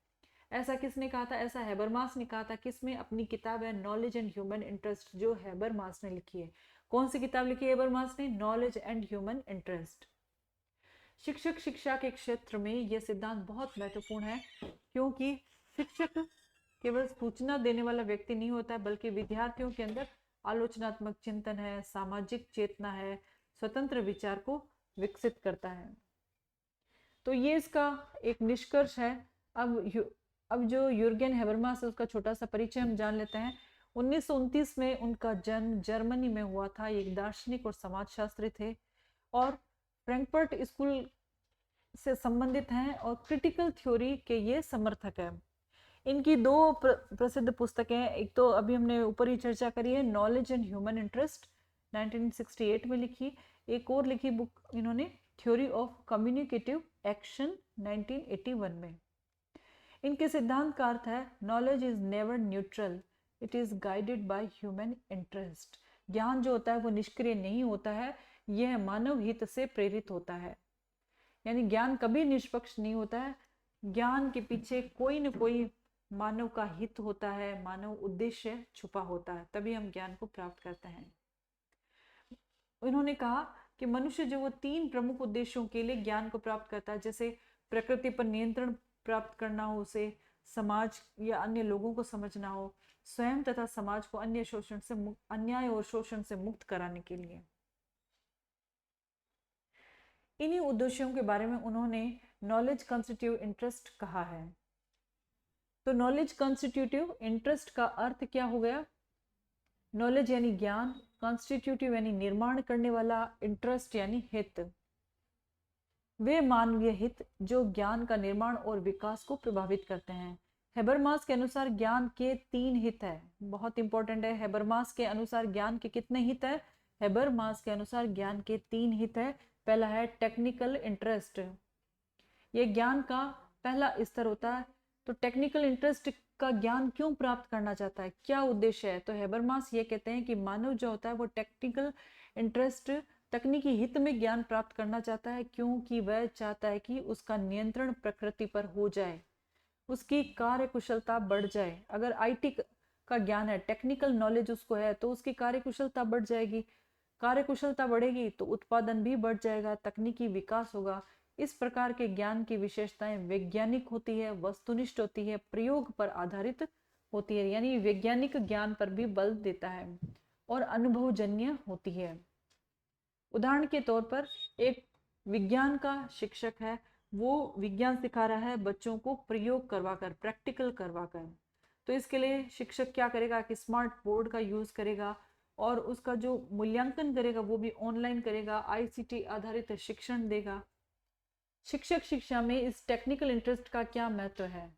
ऐसा किसने कहा था? ऐसा हेबरमास ने कहा था। किसमें? अपनी किताब है नॉलेज एंड ह्यूमन इंटरेस्ट, जो हेबरमास ने लिखी है। कौन सी किताब लिखी है हेबरमास ने? Knowledge and human interest. शिक्षक शिक्षा के क्षेत्र में यह सिद्धांत बहुत महत्वपूर्ण है, क्योंकि शिक्षक केवल सूचना देने वाला व्यक्ति नहीं होता है, बल्कि विद्यार्थियों के अंदर आलोचनात्मक चिंतन है, सामाजिक चेतना है, स्वतंत्र विचार को विकसित करता है। तो ये इसका एक निष्कर्ष है। अब जो यूर्गेन हैबरमास है उसका छोटा सा परिचय हम जान लेते हैं। 1929 में उनका जन्म जर्मनी में हुआ था। ये एक दार्शनिक और समाजशास्त्री थे और फ्रैंकफर्ट स्कूल से संबंधित हैं और क्रिटिकल थ्योरी के ये समर्थक है। इनकी दो प्रसिद्ध पुस्तकें, एक तो अभी हमने ऊपर ही चर्चा करी है, नॉलेज एंड ह्यूमन इंटरेस्ट 1968 में लिखी। एक और लिखी बुक इन्होंने, थ्योरी ऑफ कम्युनिकेटिव एक्शन 1981 में। इनके सिद्धांत का अर्थ है knowledge is never neutral, it is guided by human interest. ज्ञान जो होता है वो निष्क्रिय नहीं होता है, यह मानव हित से प्रेरित होता है। यानी ज्ञान कभी निष्पक्ष नहीं होता है, ज्ञान के पीछे कोई न कोई मानव का हित होता है, मानव उद्देश्य छुपा होता है, तभी हम ज्ञान को प्राप्त करते हैं। उन्होंने कहा कि मनुष्य जो वो 3 प्रमुख उद्देश्यों के लिए ज्ञान को प्राप्त करता है, जैसे प्रकृति पर नियंत्रण प्राप्त करना हो, उसे समाज या अन्य लोगों को समझना हो, स्वयं तथा समाज को अन्याय और शोषण से मुक्त कराने के लिए। इन्हीं उद्देश्यों के बारे में उन्होंने नॉलेज कॉन्स्टिट्यूटिव इंटरेस्ट कहा है। तो नॉलेज कॉन्स्टिट्यूटिव इंटरेस्ट का अर्थ क्या हो गया? नॉलेज यानी ज्ञान, कॉन्स्टिट्यूटिव यानी निर्माण करने वाला, इंटरेस्ट यानी हित। वे मानवीय हित जो ज्ञान का निर्माण और विकास को प्रभावित करते हैं। हेबरमास के अनुसार ज्ञान के 3 हित है, बहुत इंपॉर्टेंट है। हेबरमास के अनुसार ज्ञान के कितने हित है? हेबरमास के अनुसार ज्ञान के 3 हित है। पहला है टेक्निकल इंटरेस्ट, ये ज्ञान का पहला स्तर होता है। तो टेक्निकल इंटरेस्ट का ज्ञान क्यों प्राप्त करना चाहता है, क्या उद्देश्य है? तो हेबरमास ये कहते हैं कि मानव जो होता है वो टेक्निकल इंटरेस्ट, तकनीकी हित में ज्ञान प्राप्त करना चाहता है, क्योंकि वह चाहता है कि उसका नियंत्रण प्रकृति पर हो जाए, उसकी कार्य कुशलता बढ़ जाए। अगर आईटी का ज्ञान है, टेक्निकल नॉलेज उसको है, तो उसकी कार्य कुशलता बढ़ जाएगी, कार्य कुशलता बढ़ेगी तो उत्पादन भी बढ़ जाएगा, तकनीकी विकास होगा। इस प्रकार के ज्ञान की विशेषताएं वैज्ञानिक होती है, वस्तुनिष्ठ होती है, प्रयोग पर आधारित होती है, यानी वैज्ञानिक ज्ञान पर भी बल देता है और अनुभवजन्य होती है। उदाहरण के तौर पर एक विज्ञान का शिक्षक है, वो विज्ञान सिखा रहा है बच्चों को प्रयोग करवाकर, प्रैक्टिकल करवाकर। तो इसके लिए शिक्षक क्या करेगा कि स्मार्ट बोर्ड का यूज करेगा और उसका जो मूल्यांकन करेगा वो भी ऑनलाइन करेगा, आईसीटी आधारित शिक्षण देगा। शिक्षक शिक्षा में इस टेक्निकल इंटरेस्ट का क्या महत्व है?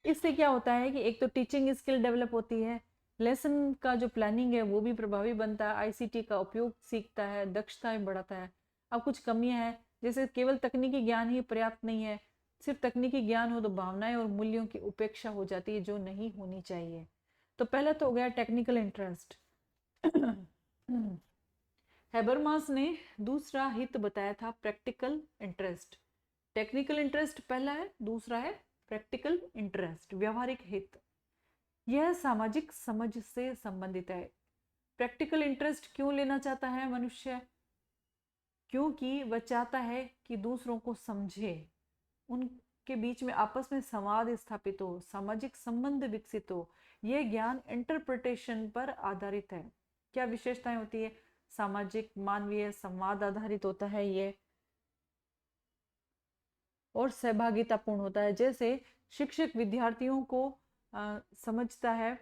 इससे क्या होता है कि एक तो टीचिंग स्किल डेवलप होती है, लेसन का जो प्लानिंग है वो भी प्रभावी बनता है, आईसीटी का उपयोग सीखता है, दक्षताएं बढ़ाता है। अब कुछ कमियां हैं, जैसे केवल तकनीकी ज्ञान ही पर्याप्त नहीं है। सिर्फ तकनीकी ज्ञान हो तो भावनाएं और मूल्यों की उपेक्षा हो जाती है, जो नहीं होनी चाहिए। तो पहला तो हो गया टेक्निकल इंटरेस्ट। हेबरमास ने दूसरा हित बताया था प्रैक्टिकल इंटरेस्ट। टेक्निकल इंटरेस्ट पहला है, दूसरा है प्रैक्टिकल इंटरेस्ट, व्यवहारिक हित। यह सामाजिक समझ से संबंधित है। प्रैक्टिकल इंटरेस्ट क्यों लेना चाहता है मनुष्य? क्योंकि वह चाहता है कि दूसरों को समझे, उनके बीच में आपस में संवाद स्थापित हो, सामाजिक संबंध विकसित हो। यह ज्ञान इंटरप्रिटेशन पर आधारित है। क्या विशेषताएं होती है? सामाजिक, मानवीय, संवाद आधारित होता है ये, और सहभागितापूर्ण होता है। जैसे शिक्षक विद्यार्थियों को समझता है,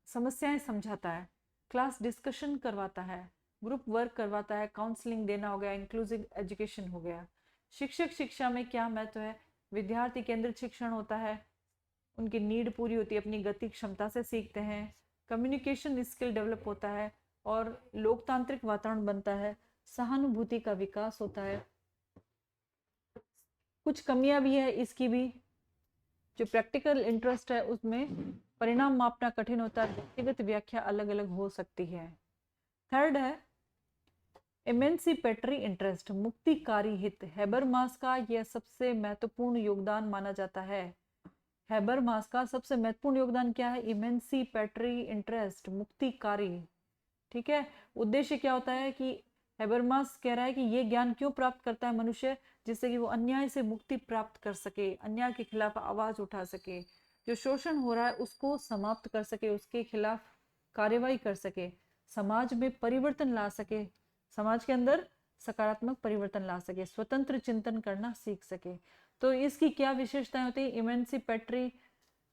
समस्याएं समझाता है, क्लास डिस्कशन करवाता है, ग्रुप वर्क करवाता है, काउंसलिंग देना हो गया, इंक्लूसिव एजुकेशन हो गया। शिक्षक शिक्षा में क्या महत्व है? विद्यार्थी केंद्रित शिक्षण होता है, उनकी नीड पूरी होती है, अपनी गति क्षमता से सीखते हैं, कम्युनिकेशन स्किल डेवलप होता है और लोकतांत्रिक वातावरण बनता है, सहानुभूति का विकास होता है। कुछ कमियां भी है इसकी भी। जो प्रैक्टिकल इंटरेस्ट है उसमें परिणाम मापना कठिन होता है, व्यक्तिगत व्याख्या अलग अलग हो सकती है। थर्ड है एमेंसिपेटरी इंटरेस्ट, मुक्तिकारी हित। हेबरमास का यह सबसे महत्वपूर्ण योगदान माना जाता है। हेबरमास का सबसे महत्वपूर्ण योगदान क्या है? Emancipatory interest, मुक्तिकारी। ठीक है, उद्देश्य क्या होता है कि हेबरमास कह रहा है कि ये ज्ञान क्यों प्राप्त करता है मनुष्य? जिससे कि वो अन्याय से मुक्ति प्राप्त कर सके, अन्याय के खिलाफ आवाज उठा सके, जो शोषण हो रहा है उसको समाप्त कर सके, उसके खिलाफ कार्यवाही कर सके, समाज में परिवर्तन ला सके, समाज के अंदर सकारात्मक परिवर्तन ला सके, स्वतंत्र चिंतन करना सीख सके। तो इसकी क्या विशेषताएं होती है इमेंसिपेटरी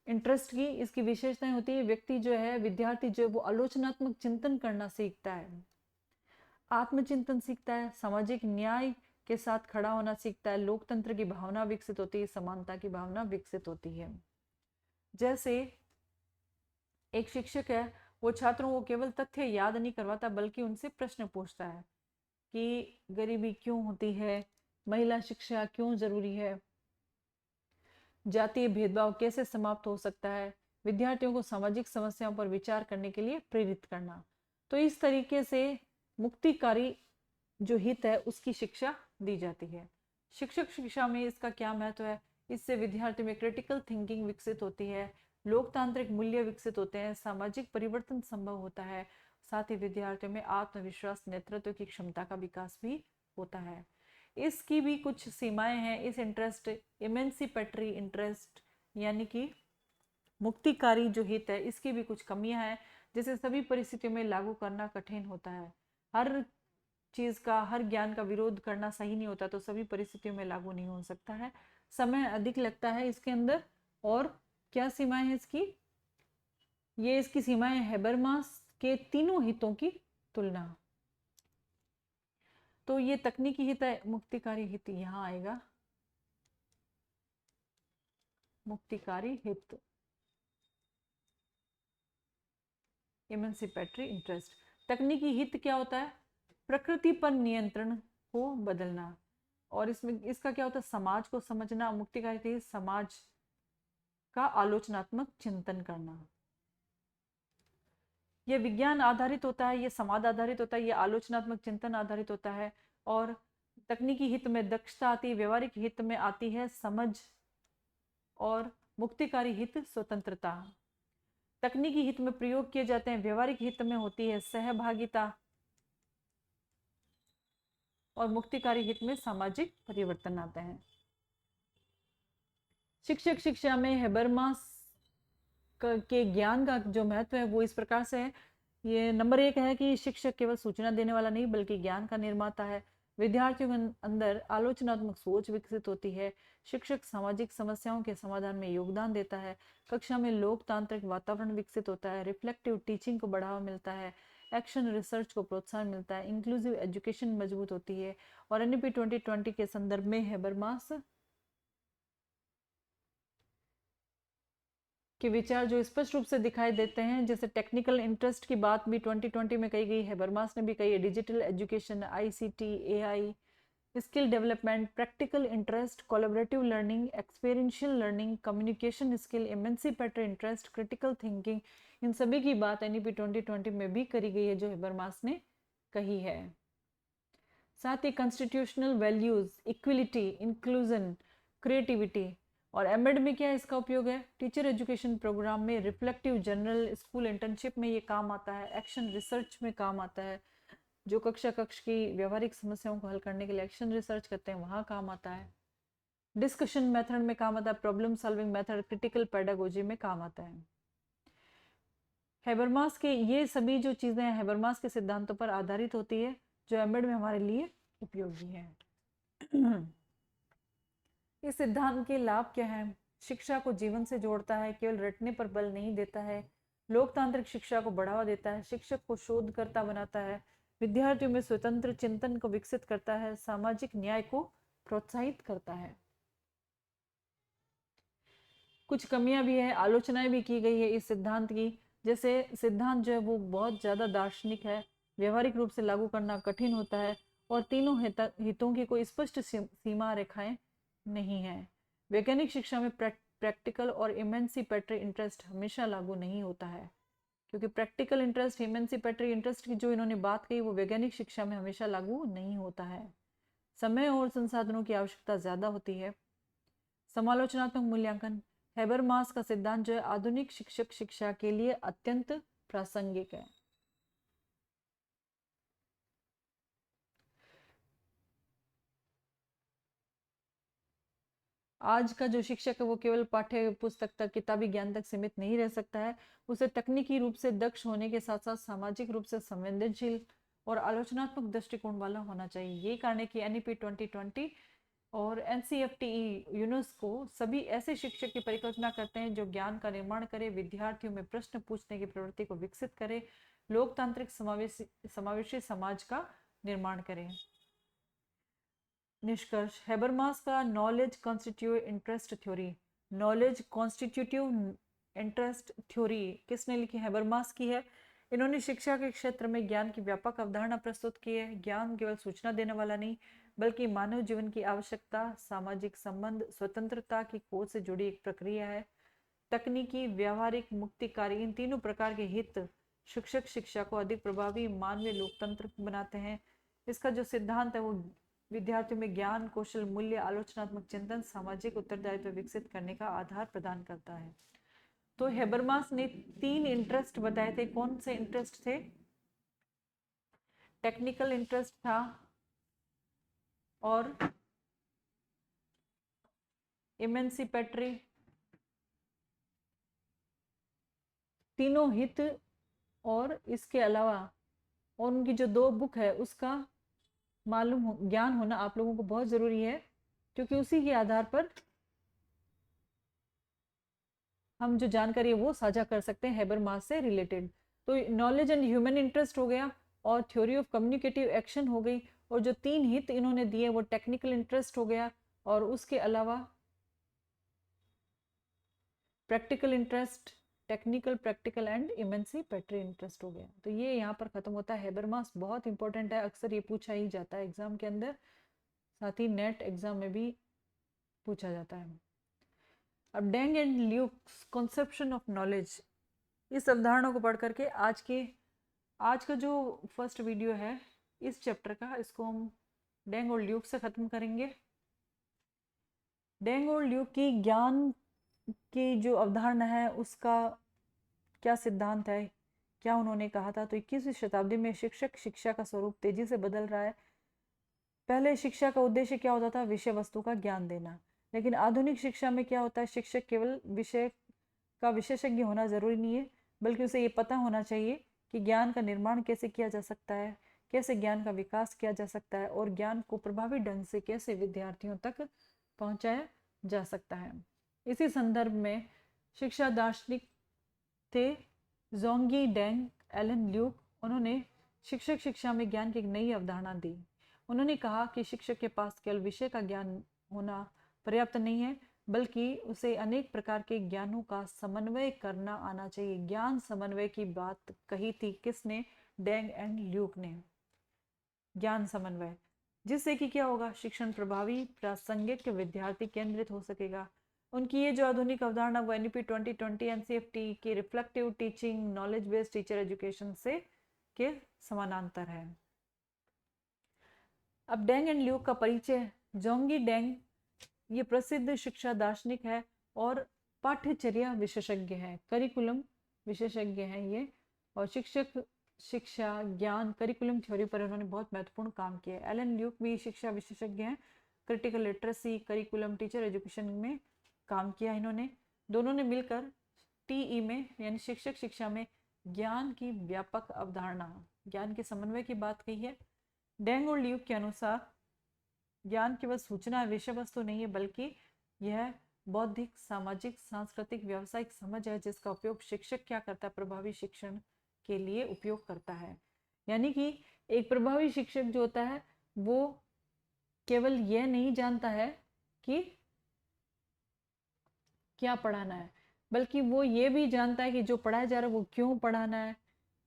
इंटरेस्ट की? इसकी विशेषताएं होती है व्यक्ति जो है, विद्यार्थी जो है वो आलोचनात्मक चिंतन करना सीखता है, आत्मचिंतन सीखता है, सामाजिक न्याय के साथ खड़ा होना सीखता है, लोकतंत्र की भावना विकसित होती है, समानता की भावना विकसित होती है। जैसे एक शिक्षक है, वो छात्रों को केवल तथ्य याद नहीं करवाता बल्कि उनसे प्रश्न पूछता है कि गरीबी क्यों होती है, महिला शिक्षा क्यों जरूरी है, जातीय भेदभाव कैसे समाप्त हो सकता है, विद्यार्थियों को सामाजिक समस्याओं पर विचार करने के लिए प्रेरित करना। तो इस तरीके से मुक्तिकारी जो हित है उसकी शिक्षा दी जाती है। शिक्षक शिक्षा में इसका क्या महत्व है? इससे विद्यार्थी में क्रिटिकल थिंकिंग विकसित होती है, लोकतांत्रिक मूल्य विकसित होते हैं, सामाजिक परिवर्तन संभव होता है, साथ ही विद्यार्थियों में आत्मविश्वास, नेतृत्व की क्षमता का विकास भी होता है। इसकी भी कुछ सीमाएं हैं। इस इंटरेस्ट, इमेंसिपेटरी इंटरेस्ट यानी कि मुक्तिकारी जो हित है, इसकी भी कुछ कमियां हैं, जिसे सभी परिस्थितियों में लागू करना कठिन होता है। हर चीज का, हर ज्ञान का विरोध करना सही नहीं होता, तो सभी परिस्थितियों में लागू नहीं हो सकता है, समय अधिक लगता है इसके अंदर। और क्या सीमाएं हैं इसकी? ये इसकी सीमाएं हैबरमास के तीनों हितों की तुलना। तो ये तकनीकी हित है, मुक्तिकारी हित यहां आएगा, मुक्तिकारी हित, इमेंसिपेटरी इंटरेस्ट। तकनीकी हित क्या होता है? प्रकृति पर नियंत्रण को बदलना। और इसमें इसका क्या होता है? समाज को समझना। मुक्तिकारी हित समाज का आलोचनात्मक चिंतन करना। यह विज्ञान आधारित होता है, यह समाज आधारित होता है, यह आलोचनात्मक चिंतन आधारित होता है। और तकनीकी हित में दक्षता आती है, व्यवहारिक हित में आती है समझ, और मुक्तिकारी हित स्वतंत्रता। तकनीकी हित में प्रयोग किए जाते हैं, व्यवहारिक हित में होती है सहभागिता, और मुक्तिकारी हित में सामाजिक परिवर्तन आते हैं। शिक्षक शिक्षा में हैबरमास के ज्ञान का जो महत्व है वो इस प्रकार से है। ये नंबर 1 है कि शिक्षक केवल सूचना देने वाला नहीं बल्कि ज्ञान का निर्माता है। विद्यार्थियों के अंदर आलोचनात्मक सोच विकसित होती है। शिक्षक सामाजिक समस्याओं के समाधान में योगदान देता है। कक्षा में लोकतांत्रिक वातावरण विकसित होता है। रिफ्लेक्टिव टीचिंग को बढ़ावा मिलता है। एक्शन रिसर्च को प्रोत्साहन मिलता है। इंक्लूसिव एजुकेशन मजबूत होती है। और एनईपी 2020 के संदर्भ में हैबरमास के विचार जो स्पष्ट रूप से दिखाई देते हैं, जैसे टेक्निकल इंटरेस्ट की बात भी 2020 में कही गई है, हैबरमास ने भी कही है। Digital education, ICT, AI, skill development, practical interest, collaborative learning, experiential learning, communication skill, emancipatory interest, critical thinking, इन सभी की बात एनईपी 2020 में भी करी गई है जो हैबरमास ने कही है। साथ ही constitutional values, equality, inclusion, creativity. और एमएड में क्या इसका उपयोग है? टीचर एजुकेशन प्रोग्राम में, रिफ्लेक्टिव जर्नल, स्कूल इंटर्नशिप में ये काम आता है, एक्शन रिसर्च में काम आता है। जो कक्षा की व्यवहारिक समस्याओं को हल करने के लिए एक्शन रिसर्च करते हैं वहाँ काम आता है। डिस्कशन मेथड में काम आता है, problem solving method, critical pedagogy में काम आता है। हैबरमास के ये सभी जो चीज़ें हैं हैबरमास के सिद्धांतों पर आधारित होती है जो एमएड में हमारे लिए उपयोगी है। इस सिद्धांत के लाभ क्या है? शिक्षा को जीवन से जोड़ता है, केवल रटने पर बल नहीं देता है, लोकतांत्रिक शिक्षा को बढ़ावा देता है, शिक्षक को शोधकर्ता बनाता है, विद्यार्थियों में स्वतंत्र चिंतन को विकसित करता है, सामाजिक न्याय को प्रोत्साहित करता है। कुछ कमियां भी है, आलोचनाएं भी की गई है इस सिद्धांत की। जैसे सिद्धांत जो है वो बहुत ज़्यादा दार्शनिक है, व्यवहारिक रूप से लागू करना कठिन होता है, और तीनों हितों की कोई स्पष्ट सीमा रेखाएं नहीं है। वैज्ञानिक शिक्षा में प्रैक्टिकल और इमेंसिपेटरी इंटरेस्ट हमेशा लागू नहीं होता है, क्योंकि प्रैक्टिकल इंटरेस्ट, इमेंसिपेटरी इंटरेस्ट की जो इन्होंने बात कही वो वैज्ञानिक शिक्षा में हमेशा लागू नहीं होता है। समय और संसाधनों की आवश्यकता ज़्यादा होती है। समालोचनात्मक मूल्यांकन, हैबरमास का सिद्धांत जो है आधुनिक शिक्षक शिक्षा के लिए अत्यंत प्रासंगिक है। आज का जो शिक्षक है वो केवल पाठ्य पुस्तक तक, किताबी ज्ञान तक सीमित नहीं रह सकता है। उसे तकनीकी रूप से दक्ष होने के साथ साथ सामाजिक रूप से संवेदनशील और आलोचनात्मक दृष्टिकोण वाला होना चाहिए। ये कार्नेगी NEP 2020 और NCFTE यूनेस्को सभी ऐसे शिक्षक की परिकल्पना करते हैं जो ज्ञान का निर्माण करे, विद्यार्थियों में प्रश्न पूछने की प्रवृत्ति को विकसित करे, लोकतांत्रिक समावेशी समाज का निर्माण करे। निष्कर्ष, हेबरमास का knowledge constitutive interest theory, knowledge constitutive interest theory किसने लिखी? हेबरमास की है। इन्होंने शिक्षा के क्षेत्र में ज्ञान की व्यापक अवधारणा प्रस्तुत की है। ज्ञान केवल सूचना देने वाला नहीं, बल्कि मानव जीवन की आवश्यकता, सामाजिक संबंध, स्वतंत्रता की खोज से जुड़ी एक प्रक्रिया है। तकनीकी, व्यावहारिक, मुक्तिकारी, इन तीनों प्रकार के हित शिक्षक शिक्षा को अधिक प्रभावी, मानवीय, लोकतंत्र बनाते हैं। इसका जो सिद्धांत है वो विद्यार्थियों में ज्ञान, कौशल, मूल्य, आलोचनात्मक चिंतन, सामाजिक उत्तरदायित्व विकसित करने का आधार प्रदान करता है। तो हेबरमास ने 3 इंटरेस्ट बताए थे। कौन से इंटरेस्ट थे? टेक्निकल इंटरेस्ट था और इमेंसिपेटरी, तीनों हित, और इसके अलावा और उनकी जो 2 बुक है उसका ज्ञान होना आप लोगों को बहुत जरूरी है, क्योंकि उसी के आधार पर हम जो जानकारी है वो साझा कर सकते हैं हेबरमास से रिलेटेड। तो नॉलेज एंड ह्यूमन इंटरेस्ट हो गया और थ्योरी ऑफ कम्युनिकेटिव एक्शन हो गई, और जो 3 हित इन्होंने दिए वो टेक्निकल इंटरेस्ट हो गया, और उसके अलावा practical interest, technical, practical and emancipatory interest हो गया। तो ये यहाँ पर खत्म होता है। हेबरमास बहुत इंपॉर्टेंट है, अक्सर ये पूछा ही जाता है एग्जाम के अंदर, साथ ही नेट एग्जाम में भी पूछा जाता है। अब Deng and Luke's conception of knowledge, इस अवधारणा को पढ़ करके आज का जो फर्स्ट वीडियो है इस चैप्टर का, इसको हम डेंग और ल्यूक से खत्म करेंगे। डेंग और ल्यूक की ज्ञान की जो अवधारणा है उसका क्या सिद्धांत है, क्या उन्होंने कहा था? तो 21वीं शताब्दी में शिक्षक शिक्षा का स्वरूप तेजी से बदल रहा है। पहले शिक्षा का उद्देश्य क्या होता था? विषय वस्तु का ज्ञान देना। लेकिन आधुनिक शिक्षा में क्या होता है? शिक्षक केवल विषय का विशेषज्ञ होना जरूरी नहीं है, बल्कि उसे ये पता होना चाहिए कि ज्ञान का निर्माण कैसे किया जा सकता है, कैसे ज्ञान का विकास किया जा सकता है, और ज्ञान को प्रभावी ढंग से कैसे विद्यार्थियों तक पहुंचाया जा सकता है। इसी संदर्भ में शिक्षा दार्शनिक थे जोंगी, डेंग, एलन ल्यूक। उन्होंने शिक्षक शिक्षा में ज्ञान की एक नई अवधारणा दी। उन्होंने कहा कि शिक्षक के पास केवल विषय का ज्ञान होना पर्याप्त नहीं है, बल्कि उसे अनेक प्रकार के ज्ञानों का समन्वय करना आना चाहिए। ज्ञान समन्वय की बात कही थी किसने? डेंग एंड ल्यूक ने। ज्ञान समन्वय, जिससे कि क्या होगा? शिक्षण प्रभावी, प्रासंगिक, विद्यार्थी केंद्रित हो सकेगा। उनकी ये जो आधुनिक अवधारणा वो NEP 2020 NCFT की reflective teaching, knowledge based teacher education से के समानांतर है। अब डेंग एंड ल्यूक का परिचय। जोंगी डेंग ये प्रसिद्ध शिक्षा दार्शनिक है और पाठ्यचर्या विशेषज्ञ है, करिकुलम विशेषज्ञ हैं ये, और शिक्षक शिक्षा, ज्ञान, करिकुलम थ्योरी पर उन्होंने बहुत महत्वपूर्ण काम किया है। एलन ल्यूक भी शिक्षा विशेषज्ञ हैं, critical literacy, curriculum, teacher education में काम किया इन्होंने। दोनों ने मिलकर TE में यानी शिक्षक शिक्षा में ज्ञान की व्यापक अवधारणा, ज्ञान के समन्वय की बात कही है। डेंग और ल्यूक के अनुसार ज्ञान केवल सूचना विषय वस्तु नहीं है, बल्कि यह बौद्धिक, सामाजिक, सांस्कृतिक, व्यावसायिक समझ है जिसका उपयोग शिक्षक क्या करता है? प्रभावी शिक्षण के लिए उपयोग करता है। यानी कि एक प्रभावी शिक्षक जो होता है वो केवल यह नहीं जानता है कि क्या पढ़ाना है, बल्कि वो ये भी जानता है कि जो पढ़ाया जा रहा है वो क्यों पढ़ाना है,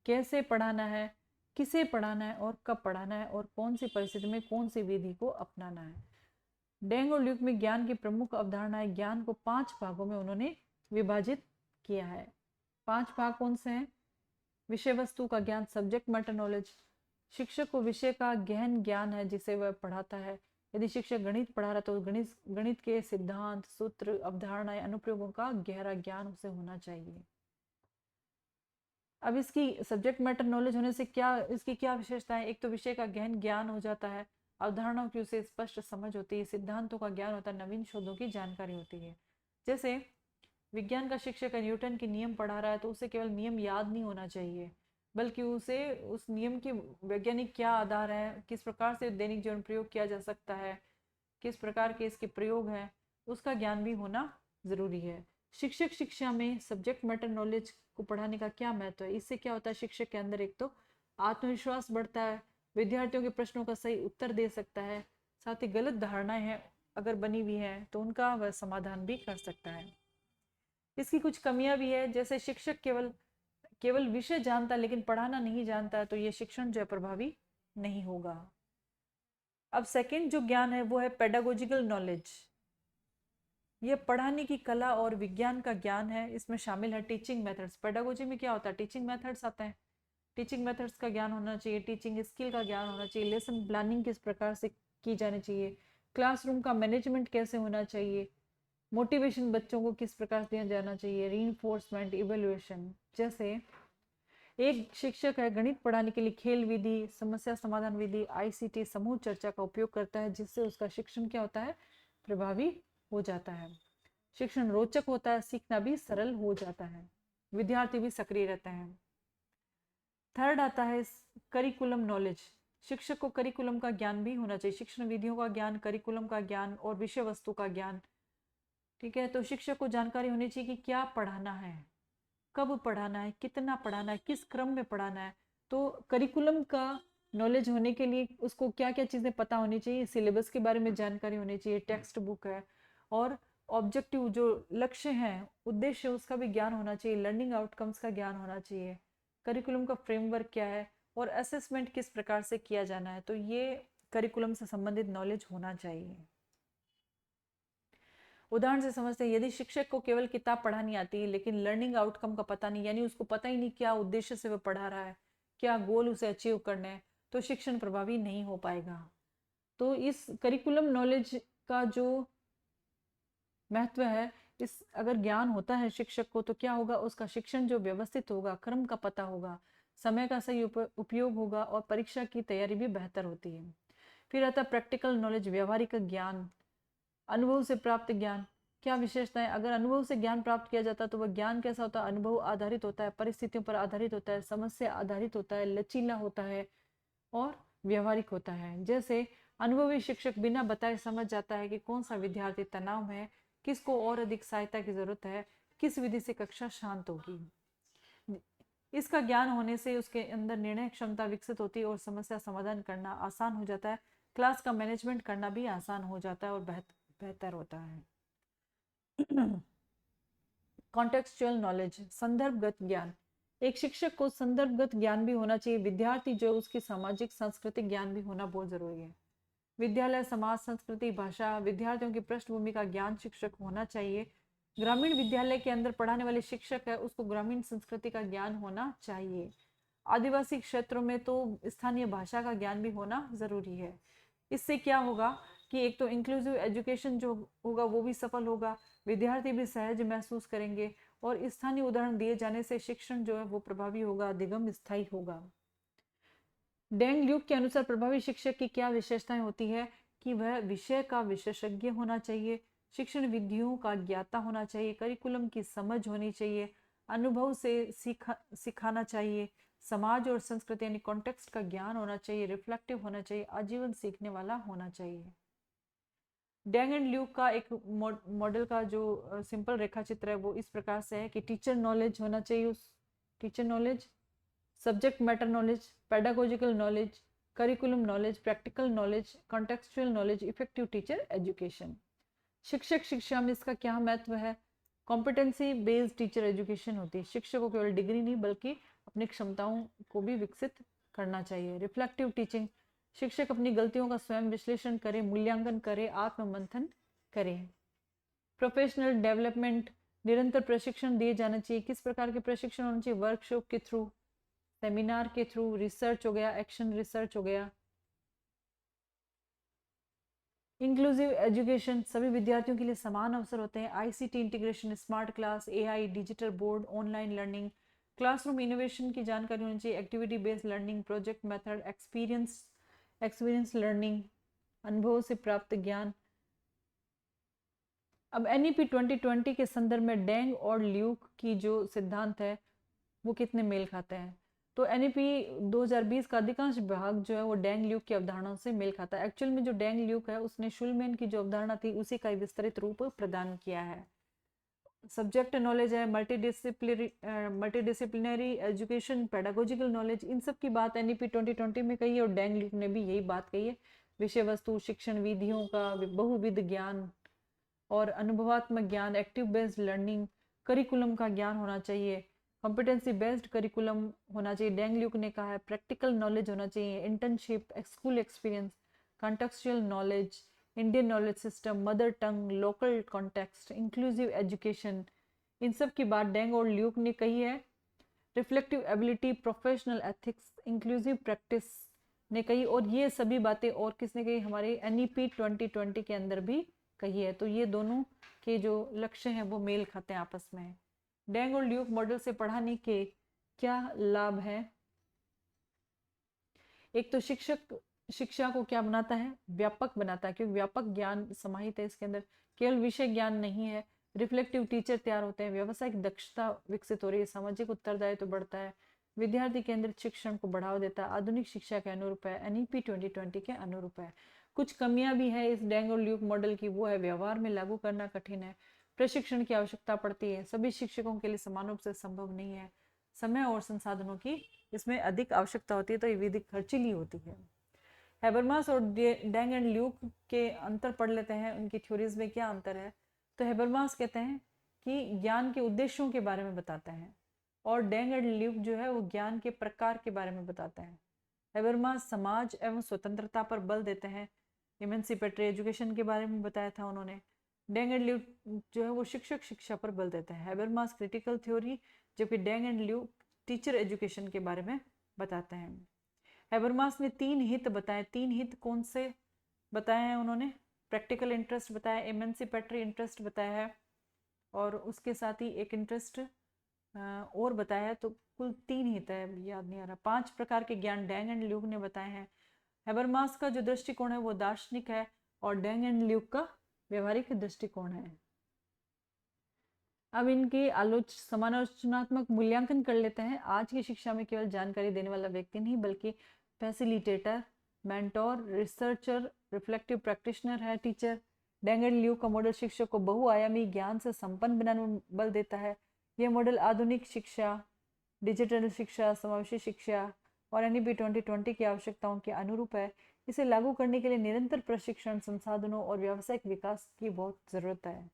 कैसे पढ़ाना है, किसे पढ़ाना है और कब पढ़ाना है, और कौन सी परिस्थिति में कौन सी विधि को अपनाना है। डेंग और ल्यूक में ज्ञान की प्रमुख अवधारणा है। ज्ञान को 5 भागों में उन्होंने विभाजित किया है। 5 भाग कौन से हैं? विषय वस्तु का ज्ञान, सब्जेक्ट मैटर नॉलेज। शिक्षक को विषय का गहन ज्ञान है जिसे वह पढ़ाता है। यदि शिक्षक गणित पढ़ा रहा तो गणित के सिद्धांत, सूत्र, अवधारणाएं, अनुप्रयोगों का गहरा ज्ञान उसे होना चाहिए। अब इसकी सब्जेक्ट मैटर नॉलेज होने से क्या, इसकी क्या विशेषता है? एक तो विषय का गहन ज्ञान हो जाता है, अवधारणाओं की उसे स्पष्ट समझ होती है, सिद्धांतों का ज्ञान होता है, नवीन शोधों की जानकारी होती है। जैसे विज्ञान का शिक्षक न्यूटन के नियम पढ़ा रहा है तो उसे केवल नियम याद नहीं होना चाहिए, बल्कि उसे उस नियम के वैज्ञानिक क्या आधार है, किस प्रकार से दैनिक जीवन प्रयोग किया जा सकता है, किस प्रकार के इसके प्रयोग हैं, उसका ज्ञान भी होना जरूरी है। शिक्षक शिक्षा में सब्जेक्ट मैटर नॉलेज को पढ़ाने का क्या महत्व है? इससे क्या होता है, शिक्षक के अंदर एक तो आत्मविश्वास बढ़ता है, विद्यार्थियों के प्रश्नों का सही उत्तर दे सकता है, साथ ही गलत धारणाएं हैं अगर बनी हुई है तो उनका वह समाधान भी कर सकता है। इसकी कुछ कमियां भी है, जैसे शिक्षक केवल केवल विषय जानता है लेकिन पढ़ाना नहीं जानता है, तो ये शिक्षण जो है प्रभावी नहीं होगा। अब सेकंड जो ज्ञान है वो है पेडागोजिकल नॉलेज। ये पढ़ाने की कला और विज्ञान का ज्ञान है। इसमें शामिल है टीचिंग मेथड्स। पेडागोजी में क्या होता है, टीचिंग मेथड्स आते हैं। टीचिंग मेथड्स का ज्ञान होना चाहिए, टीचिंग स्किल का ज्ञान होना चाहिए, लेसन प्लानिंग किस प्रकार से की जानी चाहिए, क्लासरूम का मैनेजमेंट कैसे होना चाहिए, मोटिवेशन बच्चों को किस प्रकार दिया जाना चाहिए, रीइंफोर्समेंट, इवेल्युएशन। जैसे एक शिक्षक है, गणित पढ़ाने के लिए खेल विधि, समस्या समाधान विधि, आईसीटी, समूह चर्चा का उपयोग करता है, जिससे उसका शिक्षण क्या होता है, प्रभावी हो जाता है। शिक्षण रोचक होता है, सीखना भी सरल हो जाता है, विद्यार्थी भी सक्रिय रहते हैं। थर्ड आता है करिकुलम नॉलेज। शिक्षक को करिकुलम का ज्ञान भी होना चाहिए, शिक्षण विधियों का ज्ञान, करिकुलम का ज्ञान और विषय वस्तु का ज्ञान। ठीक है, तो शिक्षक को जानकारी होनी चाहिए कि क्या पढ़ाना है, कब पढ़ाना है, कितना पढ़ाना है, किस क्रम में पढ़ाना है। तो करिकुलम का नॉलेज होने के लिए उसको क्या क्या चीज़ें पता होनी चाहिए, सिलेबस के बारे में जानकारी होनी चाहिए, टेक्स्ट बुक है, और ऑब्जेक्टिव जो लक्ष्य हैं, उद्देश्य, उसका भी ज्ञान होना चाहिए, लर्निंग आउटकम्स का ज्ञान होना चाहिए, करिकुलम का फ्रेमवर्क क्या है और असेसमेंट किस प्रकार से किया जाना है। तो ये करिकुलम से संबंधित नॉलेज होना चाहिए। उदाहरण से समझते हैं, यदि शिक्षक को केवल किताब पढ़ानी आती है लेकिन लर्निंग आउटकम का पता नहीं, यानी उसको पता ही नहीं क्या उद्देश्य से वह पढ़ा रहा है, क्या गोल उसे अचीव करना है, तो शिक्षण प्रभावी नहीं हो पाएगा। तो इस करिकुलम नॉलेज का जो महत्व है, इस अगर ज्ञान होता है शिक्षक को तो क्या होगा, उसका शिक्षण जो व्यवस्थित होगा, क्रम का पता होगा, समय का सही उपयोग होगा और परीक्षा की तैयारी भी बेहतर होती है। फिर आता है प्रैक्टिकल नॉलेज, व्यवहारिक ज्ञान, अनुभव से प्राप्त ज्ञान। क्या विशेषताएं, अगर अनुभव से ज्ञान प्राप्त किया जाता है तो वह ज्ञान कैसा होता है, अनुभव आधारित होता है, परिस्थितियों पर आधारित होता है, समस्या आधारित होता है, लचीला होता है और व्यवहारिक होता है। जैसे अनुभवी शिक्षक बिना बताए समझ जाता है कि कौन सा विद्यार्थी तनाव में है, किसको और अधिक सहायता की जरूरत है, किस विधि से कक्षा शांत होगी। इसका ज्ञान होने से उसके अंदर निर्णय क्षमता विकसित होती है और समस्या समाधान करना आसान हो जाता है, क्लास का मैनेजमेंट करना भी आसान हो जाता है और बेहतर होता है। कॉन्टेक्सचुअल नॉलेज, संदर्भगत ज्ञान। एक शिक्षक को संदर्भगत ज्ञान भी होना चाहिए, विद्यार्थी जो उसकी सामाजिक सांस्कृतिक ज्ञान भी होना बहुत जरूरी है। विद्यालय, समाज, संस्कृति, भाषा, विद्यार्थियों की पृष्ठभूमि का ज्ञान शिक्षक होना चाहिए। ग्रामीण विद्यालय के अंदर पढ़ाने वाले शिक्षक है, उसको ग्रामीण संस्कृति का ज्ञान होना चाहिए। आदिवासी क्षेत्रों में तो स्थानीय भाषा का ज्ञान भी होना जरूरी है। इससे क्या होगा कि एक तो इंक्लूसिव एजुकेशन जो होगा वो भी सफल होगा, विद्यार्थी भी सहज महसूस करेंगे और स्थानीय उदाहरण दिए जाने से शिक्षण जो है वो प्रभावी होगा, अधिगम स्थायी होगा। डेंग ल्यूक के अनुसार प्रभावी शिक्षक की क्या विशेषताएं होती है कि वह विषय का विशेषज्ञ होना चाहिए, शिक्षण विधियों का ज्ञाता होना चाहिए, करिकुलम की समझ होनी चाहिए, अनुभव से सिखाना चाहिए, समाज और संस्कृति यानी कॉन्टेक्स्ट का ज्ञान होना चाहिए, रिफ्लेक्टिव होना चाहिए, आजीवन सीखने वाला होना चाहिए। डेंग एंड ल्यूक का एक मॉडल का जो सिंपल रेखा चित्र है वो इस प्रकार से है कि टीचर नॉलेज होना चाहिए, उस teacher knowledge, subject matter knowledge, pedagogical knowledge, curriculum knowledge, practical knowledge, contextual knowledge, effective teacher education. शिक्षक शिक्षा में इसका क्या महत्व है, कॉम्पिटेंसी बेस्ड टीचर एजुकेशन होती है, शिक्षक को केवल डिग्री नहीं बल्कि अपनी क्षमताओं को भी विकसित करना चाहिए। रिफ्लेक्टिव टीचिंग, शिक्षक अपनी गलतियों का स्वयं विश्लेषण करे, मूल्यांकन करे, आत्ममंथन करे। प्रोफेशनल डेवलपमेंट, निरंतर प्रशिक्षण दिए जाना चाहिए। किस प्रकार के प्रशिक्षण होना चाहिए, वर्कशॉप के थ्रू, सेमिनार के थ्रू, रिसर्च हो गया, एक्शन रिसर्च हो गया। इंक्लूसिव एजुकेशन, सभी विद्यार्थियों के लिए समान अवसर होते हैं, ICT integration, smart class, AI, digital board, online learning, classroom innovation की जानकारी होनी चाहिए, activity based learning, project method, experience learning, अनुभव से प्राप्त ज्ञान। अब एनईपी 2020 के संदर्भ में डेंग और ल्यूक की जो सिद्धांत है वो कितने मेल खाते हैं। तो NEP 2020 का अधिकांश भाग जो है वो डेंग ल्यूक की अवधारणा से मेल खाता है। एक्चुअल में जो डेंग ल्यूक है उसने शुलमैन की जो अवधारणा थी उसी का विस्तृत रूप प्रदान किया है। सब्जेक्ट नॉलेज है, मल्टीडिसिप्लिनरी एजुकेशन, पेडागोजिकल नॉलेज, इन सब की बात NEP 2020 में कही है और डेंग ल्यूक ने भी यही बात कही है। विषय वस्तु, शिक्षण विधियों का बहुविध ज्ञान और अनुभवात्मक ज्ञान, एक्टिव बेस्ड लर्निंग, करिकुलम का ज्ञान होना चाहिए, कॉम्पिटेंसी बेस्ड करिकुलम होना चाहिए। डेंग ल्यूक ने कहा है प्रैक्टिकल नॉलेज होना चाहिए, internship, school experience, contextual knowledge, Indian knowledge system, mother tongue, local context, inclusive education, इन सब की बात डेंग और ल्यूक ने कही है। Reflective ability, professional ethics, inclusive practice ने कही, और ये सभी बातें और किसने कही, हमारे NEP 2020 के अंदर भी कही है। तो ये दोनों के जो लक्ष्य हैं वो मेल खाते हैं आपस में। डेंग और ल्यूक मॉडल से पढ़ाने के क्या लाभ हैं? एक तो शिक्षा को क्या बनाता है, व्यापक बनाता है, क्योंकि व्यापक ज्ञान समाहित है इसके अंदर, केवल विषय ज्ञान नहीं है। रिफ्लेक्टिव टीचर तैयार होते हैं, व्यावसायिक दक्षता विकसित हो रही है, सामाजिक उत्तरदायित्व तो बढ़ता है, विद्यार्थी केंद्रित शिक्षण को बढ़ावा देता है, आधुनिक शिक्षा के अनुरूप है, NEP 2020 के अनुरूप है। कुछ कमियां भी है इस डेंग और ल्यूक मॉडल की, वो है व्यवहार में लागू करना कठिन है, प्रशिक्षण की आवश्यकता पड़ती है, सभी शिक्षकों के लिए समान रूप से संभव नहीं है, समय और संसाधनों की इसमें अधिक आवश्यकता होती है, तो ये विधि खर्चीली होती है। हैबरमास और डेंग एंड ल्यूक के अंतर पढ़ लेते हैं, उनकी थ्योरीज में क्या अंतर है। तो हैबरमास कहते हैं कि ज्ञान के उद्देश्यों के बारे में बताते हैं, और डेंग एंड ल्यूक जो है वो ज्ञान के प्रकार के बारे में बताते हैं। हैबरमास समाज एवं स्वतंत्रता पर बल देते हैं, इमेंसिपेटरी एजुकेशन के बारे में बताया था उन्होंने। डेंग एंड ल्यूक जो है वो शिक्षक शिक्षा पर बल देते हैं। हैबरमास क्रिटिकल थ्योरी, जबकि Deng and Luke teacher education के बारे में बताते हैं। हैबरमास ने 3 हित बताए। 3 हित कौन से बताए हैं उन्होंने? प्रैक्टिकल इंटरेस्ट बताया, इमेंसिपेटरी इंटरेस्ट बताया है, और उसके साथ ही एक इंटरेस्ट और बताया है। तो कुल 3 हित है, याद नहीं आ रहा। 5 प्रकार के ज्ञान डेंग एंड ल्यूक ने बताए हैं। हैबरमास का जो दृष्टिकोण है वो दार्शनिक है, और डेंग एंड ल्यूक का व्यवहारिक दृष्टिकोण है। अब इनकी समालोचनात्मक मूल्यांकन कर लेते हैं। आज की शिक्षा में केवल जानकारी देने वाला व्यक्ति नहीं, बल्कि facilitator, mentor, researcher, reflective practitioner है टीचर। डेंग एंड ल्यूक का मॉडल शिक्षक को बहुआयामी ज्ञान से संपन्न बनाने में बल देता है। यह मॉडल आधुनिक शिक्षा, डिजिटल शिक्षा, समावेशी शिक्षा और NEP 2020 की आवश्यकताओं के अनुरूप है। इसे लागू करने के लिए निरंतर प्रशिक्षण, संसाधनों और व्यावसायिक विकास की बहुत जरूरत है।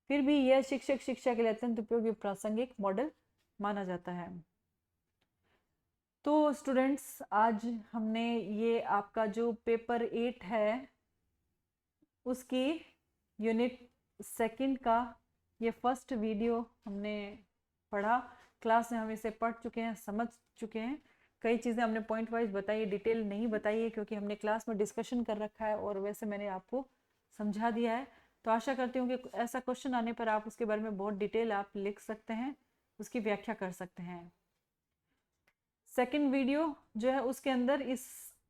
फिर भी यह शिक्षक शिक्षा के लिए अत्यंत उपयोगी प्रासंगिक मॉडल माना जाता है। तो स्टूडेंट्स, आज हमने ये आपका जो पेपर 8 है उसकी यूनिट 2 का ये फर्स्ट वीडियो हमने पढ़ा। क्लास में हम इसे पढ़ चुके हैं, समझ चुके हैं। कई चीज़ें हमने पॉइंट वाइज बताई, डिटेल नहीं बताई है क्योंकि हमने क्लास में डिस्कशन कर रखा है और वैसे मैंने आपको समझा दिया है। तो आशा करती हूँ कि ऐसा क्वेश्चन आने पर आप उसके बारे में बहुत डिटेल आप लिख सकते हैं, उसकी व्याख्या कर सकते हैं। सेकंड वीडियो जो है उसके अंदर इस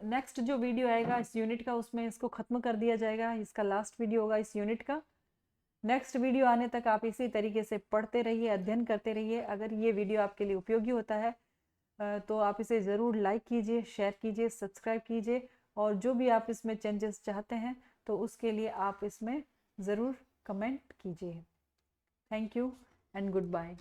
नेक्स्ट जो वीडियो आएगा इस यूनिट का, उसमें इसको खत्म कर दिया जाएगा। इसका लास्ट वीडियो होगा इस यूनिट का। नेक्स्ट वीडियो आने तक आप इसी तरीके से पढ़ते रहिए, अध्ययन करते रहिए। अगर ये वीडियो आपके लिए उपयोगी होता है तो आप इसे ज़रूर लाइक कीजिए, शेयर कीजिए, सब्सक्राइब कीजिए, और जो भी आप इसमें चेंजेस चाहते हैं तो उसके लिए आप इसमें ज़रूर कमेंट कीजिए। Thank you and good bye.